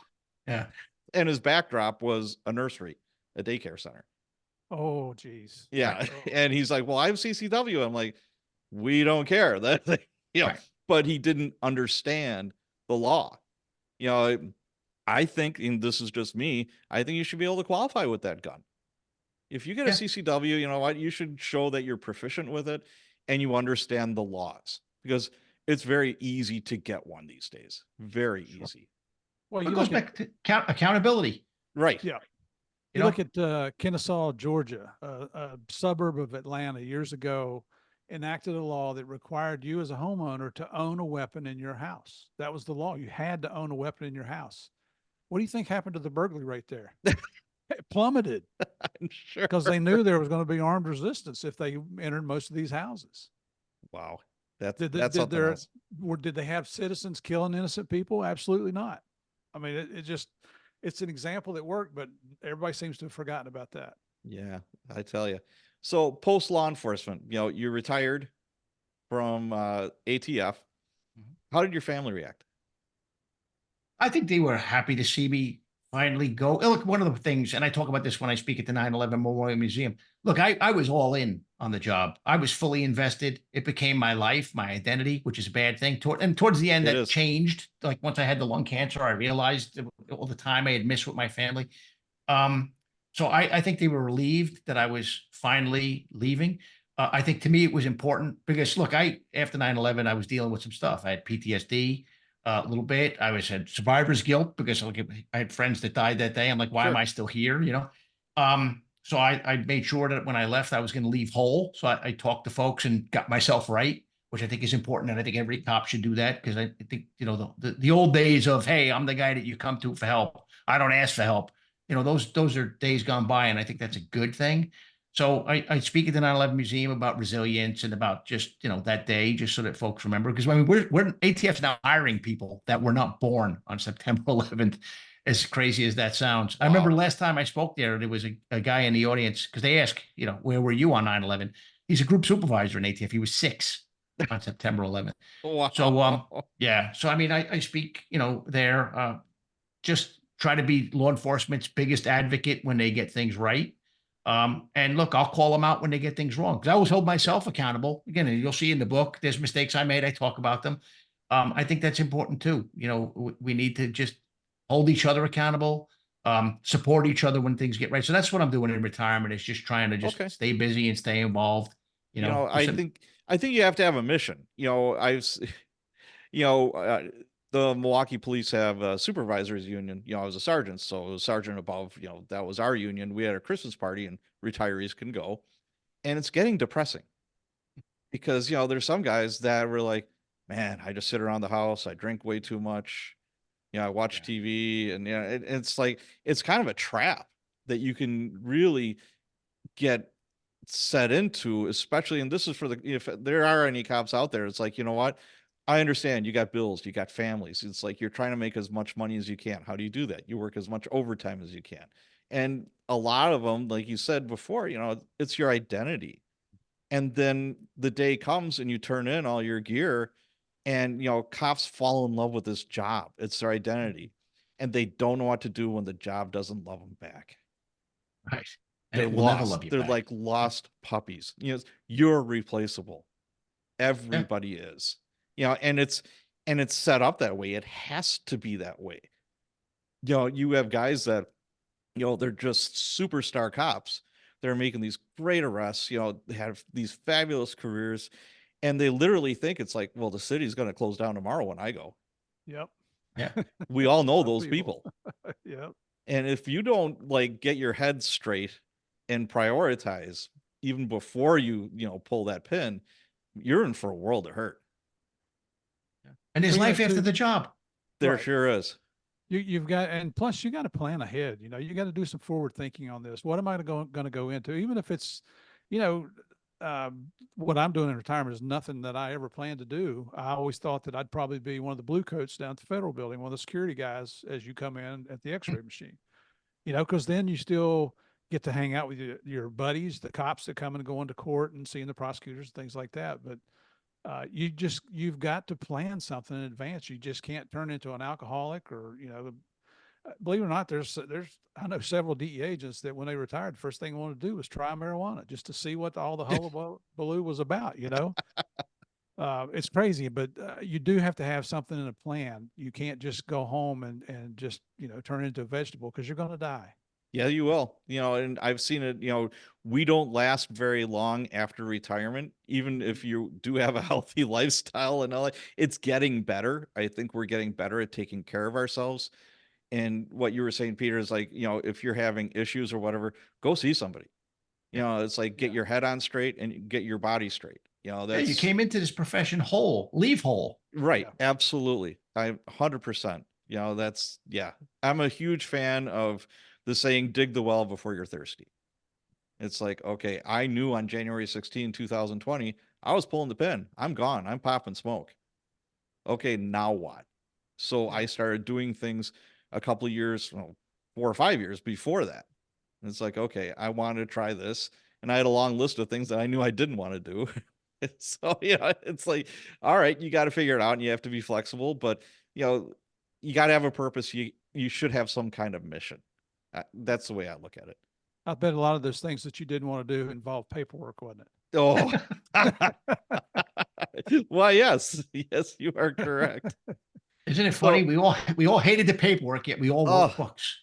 yeah. And his backdrop was a nursery, a daycare center. Oh, geez. Yeah. Right. And he's like, well, I have CCW. I'm like, we don't care. Right. But he didn't understand the law. I think, and this is just me, I think you should be able to qualify with that gun. If you get a Yeah. CCW, you know what? You should show that you're proficient with it and you understand the laws, because it's very easy to get one these days. Very Sure. easy. Well, It you goes look at, back to accountability. Right. yeah, You you know, look at Kennesaw, Georgia, a suburb of Atlanta years ago, enacted a law that required you as a homeowner to own a weapon in your house. That was the law. You had to own a weapon in your house. What do you think happened to the burglary rate there? It plummeted I'm sure. because they knew there was going to be armed resistance if they entered most of these houses. Wow. That's Did something there else. did they have citizens killing innocent people? Absolutely not. I mean, it's an example that worked, but everybody seems to have forgotten about that. Yeah, I tell you. So post law enforcement, you retired from ATF. Mhm. How did your family react? I think they were happy to see me finally go. Look, one of the things, and I talk about this when I speak at the 9/11 Memorial Museum. Look, I was all in on the job. I was fully invested. It became my life, my identity, which is a bad thing. Towards the end, It that is. changed. Like once I had the lung cancer, I realized all the time I had missed with my family. So I think they were relieved that I was finally leaving. I think to me it was important because look, after 9/11, I was dealing with some stuff. I had PTSD a little bit. Had survivor's guilt because I had friends that died that day. I'm like, why am Sure. I still here? So I made sure that when I left, I was going to leave whole. So I talked to folks and got myself right, which I think is important. And I think every cop should do that because I think, the old days of, hey, I'm the guy that you come to for help. I don't ask for help. Those are days gone by. And I think that's a good thing. So I speak at the 9/11 Museum about resilience and about just, that day, just so that folks remember. Because I mean, we're ATF's now hiring people that were not born on September 11th, as crazy as that sounds. I remember Wow. last time I spoke there was a guy in the audience because they ask, where were you on 9/11? He's a group supervisor in ATF. He was 6 on September 11th. So, Wow. yeah. So, I mean, I speak, there, just try to be law enforcement's biggest advocate when they get things right. And look, I'll call them out when they get things wrong because I always hold myself accountable. Again, and you'll see in the book, there's mistakes I made. I talk about them. I think that's important too. We need to just hold each other accountable, support each other when things get right. So that's what I'm doing in retirement is just trying to just Okay. stay busy and stay involved. I think you have to have a mission. You know, the Milwaukee police have a supervisors union. I was a sergeant, so a sergeant above, that was our union. We had a Christmas party and retirees can go. And it's getting depressing because, there's some guys that were like, man, I just sit around the house. I drink way too much. I watch Yeah. TV and it's like, it's kind of a trap that you can really get set into, especially, and this is for if there are any cops out there, it's like, you know what? I understand you got bills, you got families. It's like you're trying to make as much money as you can. How do you do that? You work as much overtime as you can. And a lot of them, like you said before, it's your identity. And then the day comes and you turn in all your gear and, cops fall in love with this job. It's their identity. And they don't know what to do when the job doesn't love them back. Right. And They're it will never lost. love you They're back. like lost puppies. You're replaceable. Yeah. Everybody is. And it's set up that way. It has to be that way. You have guys that, they're just superstar cops. They're making these great arrests, they have these fabulous careers, and they literally think it's like, well, the city's going to close down tomorrow when I go. Yep. Yeah. We all A know lot of those people. Yep. And if you don't like get your head straight and prioritize even before you pull that pin, you're in for a world of hurt. And there's Well, life after too, the job. There right. sure is. You've got, and plus you got to plan ahead. You got to do some forward thinking on this. What am I going to go into? Even if it's, you know, what I'm doing in retirement is nothing that I ever planned to do. I always thought that I'd probably be one of the blue coats down at the federal building, one of the security guys as you come in at the X-ray machine. Because then you still get to hang out with your buddies, the cops that come and go into court and seeing the prosecutors, things like that. But you've got to plan something in advance. You just can't turn into an alcoholic or, believe it or not, I know several DE agents that when they retired, the first thing they wanted to do was try marijuana just to see what all the hullabaloo was about, It's crazy, but you do have to have something in a plan. You can't just go home and just, turn into a vegetable because you're going to die. Yeah, you will. And I've seen it, we don't last very long after retirement, even if you do have a healthy lifestyle and all that. It's getting better. I think we're getting better at taking care of ourselves. And what you were saying, Peter, is like, if you're having issues or whatever, go see somebody. It's like get your head on straight and get your body straight. Yeah, you That's came into this profession whole, leave whole. right. Yeah. Absolutely. 100%. Yeah. I'm a huge fan of the saying, dig the well before you're thirsty. It's like, okay, I knew on January 16, 2020, I was pulling the pin. I'm gone. I'm popping smoke. Okay, now what? So I started doing things a couple of years, 4 or 5 years before that. And it's like, okay, I wanted to try this. And I had a long list of things that I knew I didn't want to do. So, it's like, all right, you got to figure it out and you have to be flexible, but you got to have a purpose. You should have some kind of mission. That's the way I look at it. I bet a lot of those things that you didn't want to do involved paperwork, wasn't it? Oh, well, yes, you are correct. Isn't it funny? We all hated the paperwork, yet we all wrote books.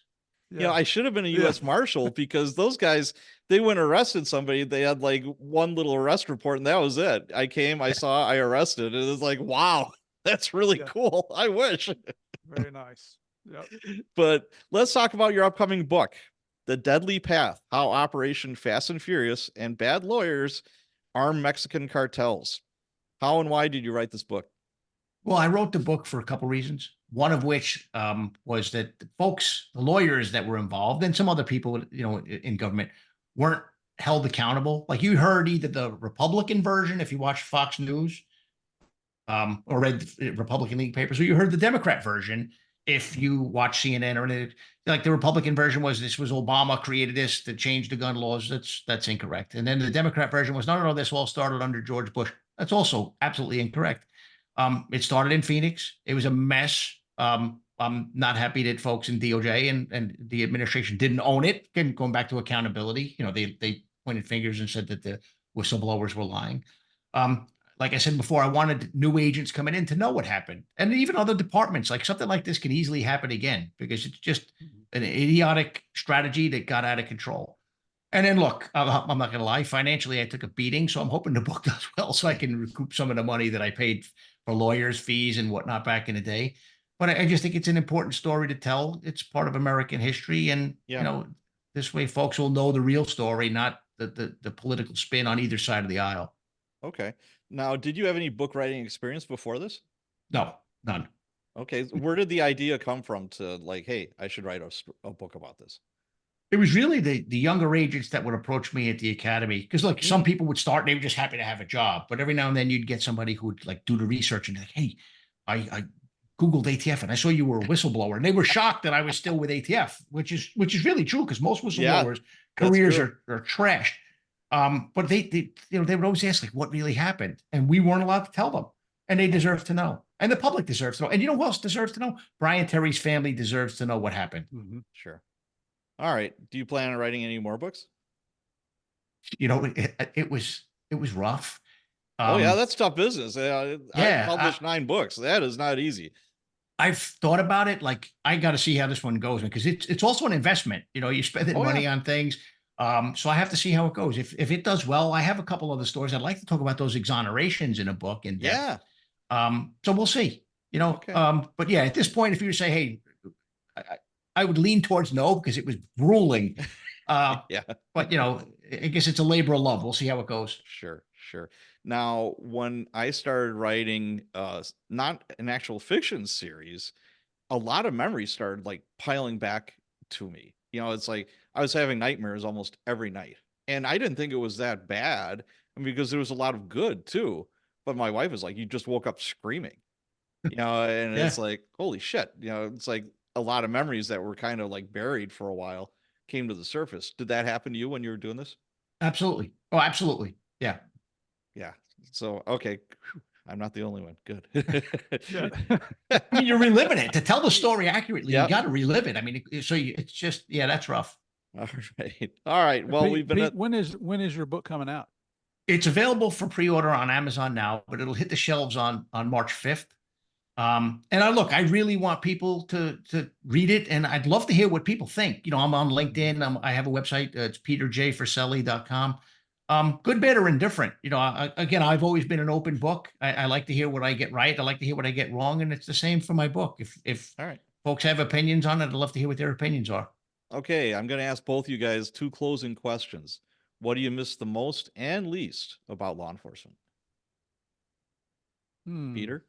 Yeah. I should have been a U.S. Marshal because those guys, they went and arrested somebody. They had like one little arrest report and that was it. I came, I saw, I arrested. It was like, wow, that's really cool. I wish. Very nice. Yep. But let's talk about your upcoming book, The Deadly Path, How Operation Fast and Furious and Bad Lawyers Arm Mexican Cartels. How and why did you write this book? Well, I wrote the book for a couple reasons. One of which was that the lawyers that were involved, and some other people, in government, weren't held accountable. Like you heard either the Republican version, if you watch Fox News, or read the Republican League papers, or you heard the Democrat version if you watch CNN or anything. Like the Republican version was this was Obama created this to change the gun laws. That's incorrect. And then the Democrat version was no, this all started under George Bush. That's also absolutely incorrect. It started in Phoenix. It was a mess. I'm not happy that folks in DOJ and the administration didn't own it. Again, going back to accountability, they pointed fingers and said that the whistleblowers were lying. Like I said before, I wanted new agents coming in to know what happened, and even other departments. Like something like this can easily happen again because it's just an idiotic strategy that got out of control. And then look, I'm not going to lie, financially, I took a beating, so I'm hoping the book does well so I can recoup some of the money that I paid for lawyers' fees and whatnot back in the day. But I just think it's an important story to tell. It's part of American history, and this way, folks will know the real story, not the political spin on either side of the aisle. Okay. Now, did you have any book writing experience before this? No, none. Okay. Where did the idea come from to like, hey, I should write a book about this? It was really the younger agents that would approach me at the academy. Because look, some people would start, and they were just happy to have a job. But every now and then you'd get somebody who would like do the research and like, hey, I Googled ATF and I saw you were a whistleblower. And they were shocked that I was still with ATF, which is really true because most whistleblowers careers are trashed. But they would always ask like, what really happened? And we weren't allowed to tell them, and they deserve to know. And the public deserves to know. And you know who else deserves to know? Brian Terry's family deserves to know what happened. Sure. All right. Do you plan on writing any more books? It was rough. Oh yeah, that's tough business. I published 9 books. That is not easy. I've thought about it. Like I got to see how this one goes because it's also an investment. You're spending money on things. So I have to see how it goes. If it does well, I have a couple other stories. I'd like to talk about those exonerations in a book in depth. So we'll see. But yeah, at this point, if you say, hey, I would lean towards no because it was grueling. But I guess it's a labor of love. We'll see how it goes. Sure. Now, when I started writing, not an actual fiction series, a lot of memories started like piling back to me. It's like I was having nightmares almost every night, and I didn't think it was that bad because there was a lot of good too. But my wife was like, "You just woke up screaming," and it's like, holy shit, it's like a lot of memories that were kind of like buried for a while came to the surface. Did that happen to you when you were doing this? Absolutely. Oh, absolutely. Yeah. So, okay. I'm not the only one. Good. I mean, you're reliving it to tell the story accurately. You got to relive it. I mean, it's just, that's rough. All right. Well, Pete, when is your book coming out? It's available for pre-order on Amazon now, but it'll hit the shelves on March 5th. And I really want people to read it, and I'd love to hear what people think. I'm on LinkedIn. I have a website. It's peterjforcelli.com. Good, bad, or indifferent. Again, I've always been an open book. I like to hear what I get right. I like to hear what I get wrong, and it's the same for my book. If all right, folks have opinions on it, I'd love to hear what their opinions are. Okay, I'm going to ask both you guys 2 closing questions. What do you miss the most and least about law enforcement? Peter?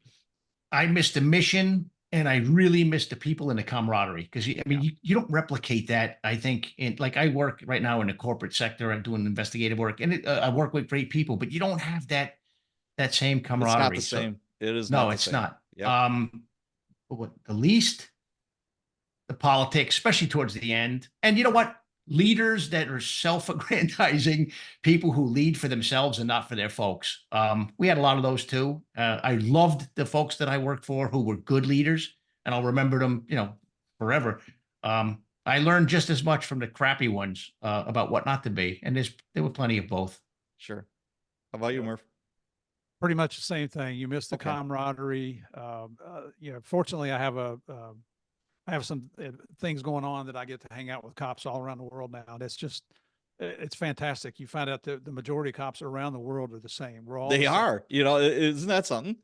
I miss the mission, and I really miss the people and the camaraderie because you don't replicate that. I think I work right now in the corporate sector. I'm doing investigative work, and I work with great people, but you don't have that same camaraderie. It's not the same. It is no, not. It's not. Yep. What the least, the politics, especially towards the end, and you know what? Leaders that are self-aggrandizing, people who lead for themselves and not for their folks. We had a lot of those too. I loved the folks that I worked for who were good leaders, and I'll remember them, forever. I learned just as much from the crappy ones about what not to be, and there were plenty of both. Sure. How about you, Murph? Pretty much the same thing. You miss the camaraderie. Fortunately, I have some things going on that I get to hang out with cops all around the world now. It's fantastic. You find out that the majority of cops around the world are the same. They are, isn't that something?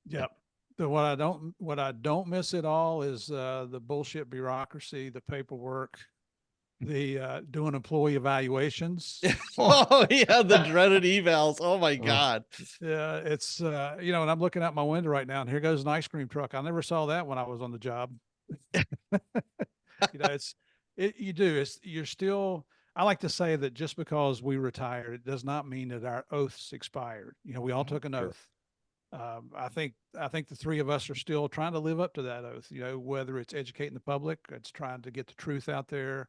Yep. What I don't miss at all is the bullshit bureaucracy, the paperwork, the doing employee evaluations. Oh yeah, the dreaded evals. Oh my God. Yeah, it's and I'm looking out my window right now, and here goes an ice cream truck. I never saw that when I was on the job. You're still, I like to say that just because we retired, it does not mean that our oaths expired. You know, we all took an Sure. oath. I think the three of us are still trying to live up to that oath. You know, whether it's educating the public, it's trying to get the truth out there.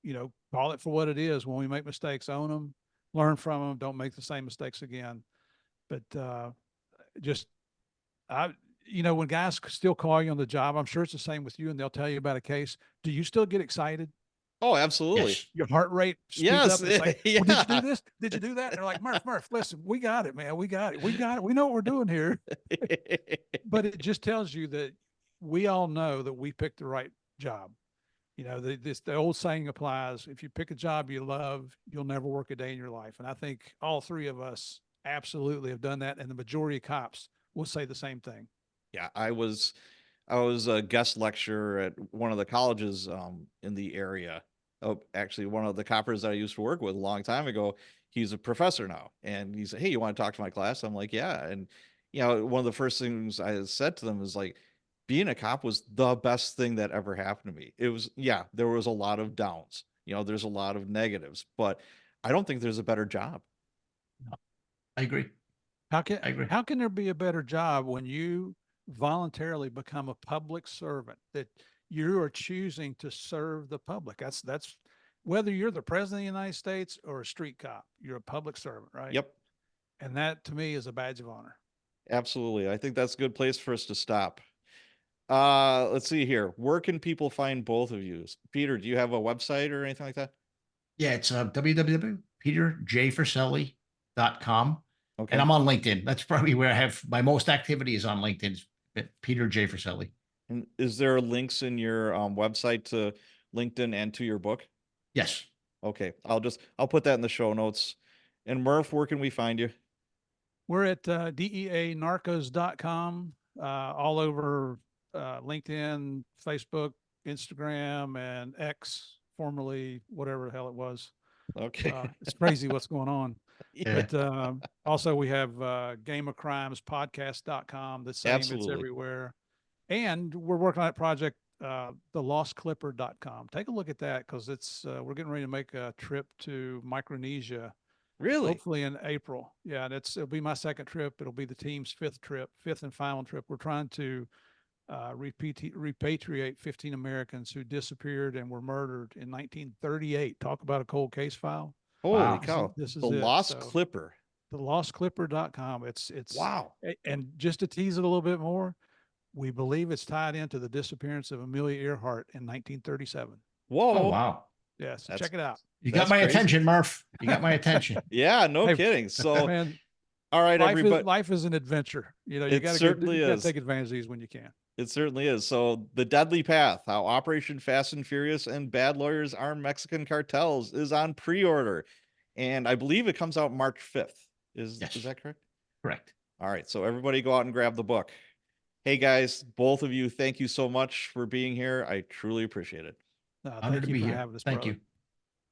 You know, call it for what it is. When we make mistakes, own them, learn from them, don't make the same mistakes again. But just I, you know, when guys still call you on the job, I'm sure it's the same with you, and they'll tell you about a case. Do you still get excited? Oh, absolutely. Yes. Your heart rate speeds Yes. up and it's like, well, did you do Yeah. this? Did you do that? And they're like, Murph, listen, we got it, man. We got it. We got it. We know what we're doing here. But it just tells you that we all know that we picked the right job. You know, the old saying applies: if you pick a job you love, you'll never work a day in your life. And I think all three of us absolutely have done that, and the majority of cops will say the same thing. Yeah, I was a guest lecturer at one of the colleges in the area. Oh, actually, one of the coppers that I used to work with a long time ago, he's a professor now, and he said, "Hey, you want to talk to my class?" I'm like, "Yeah." And you know, one of the first things I said to them is like, being a cop was the best thing that ever happened to me. It was, yeah, there was a lot of downs, you know, there's a lot of negatives, but I don't think there's a better job. I agree. How can I agree. how can there be a better job when you voluntarily become a public servant, that you are choosing to serve the public? That's whether you're the president of the United States or a street cop, you're a public servant, right? Yep, And that to me is a badge of honor. absolutely. I think that's a good place for us to stop. Let's see here. Where can people find both of you? Peter, do you have a website or anything like that? Yeah, it's www.peterjforcelli.com. And Okay. I'm on LinkedIn. That's probably where I have my most activity is on LinkedIn. It's Peter J. Forcelli. And is there links in your website to LinkedIn and to your book? Yes. Okay. I'll put that in the show notes. And Murph, where can we find you? We're at deanarcos.com, all over LinkedIn, Facebook, Instagram, and X, formerly whatever the hell it was. Okay. It's crazy what's going on. Yeah. But also we have Game of Crimes podcast.com. The same, it's Absolutely. everywhere. And we're working on that project, thelostclipper.com. Take a look at that, because it's we're getting ready to make a trip to Micronesia, Really? hopefully in April. Yeah, and it'll be my second trip. It'll be the team's fifth and final trip. We're trying to repatriate 15 Americans who disappeared and were murdered in 1938. Talk about a cold case file. Holy Wow. cow. This is The it. Lost So Clipper. thelostclipper.com. It's Wow. and just to tease it a little bit more, we believe it's tied into the disappearance of Amelia Earhart in 1937. Whoa. Oh, wow. Yeah, so That's- check it out. You got That's my crazy. attention, Murph. You got my attention. Yeah, no Hey, kidding. So, Man, all right, everybody. life is an adventure. You know, you It got to certainly you got to is. take advantage of these when you can. It certainly is. So, The Deadly Path: How Operation Fast and Furious and Bad Lawyers Arm Mexican Cartels is on pre-order. And I believe it comes out March 5th. Is Yes. that correct? Correct. All right. So everybody go out and grab the book. Hey guys, both of you, thank you so much for being here. I truly appreciate it. Honored Thank to you be for here. having us, Thank brother. you.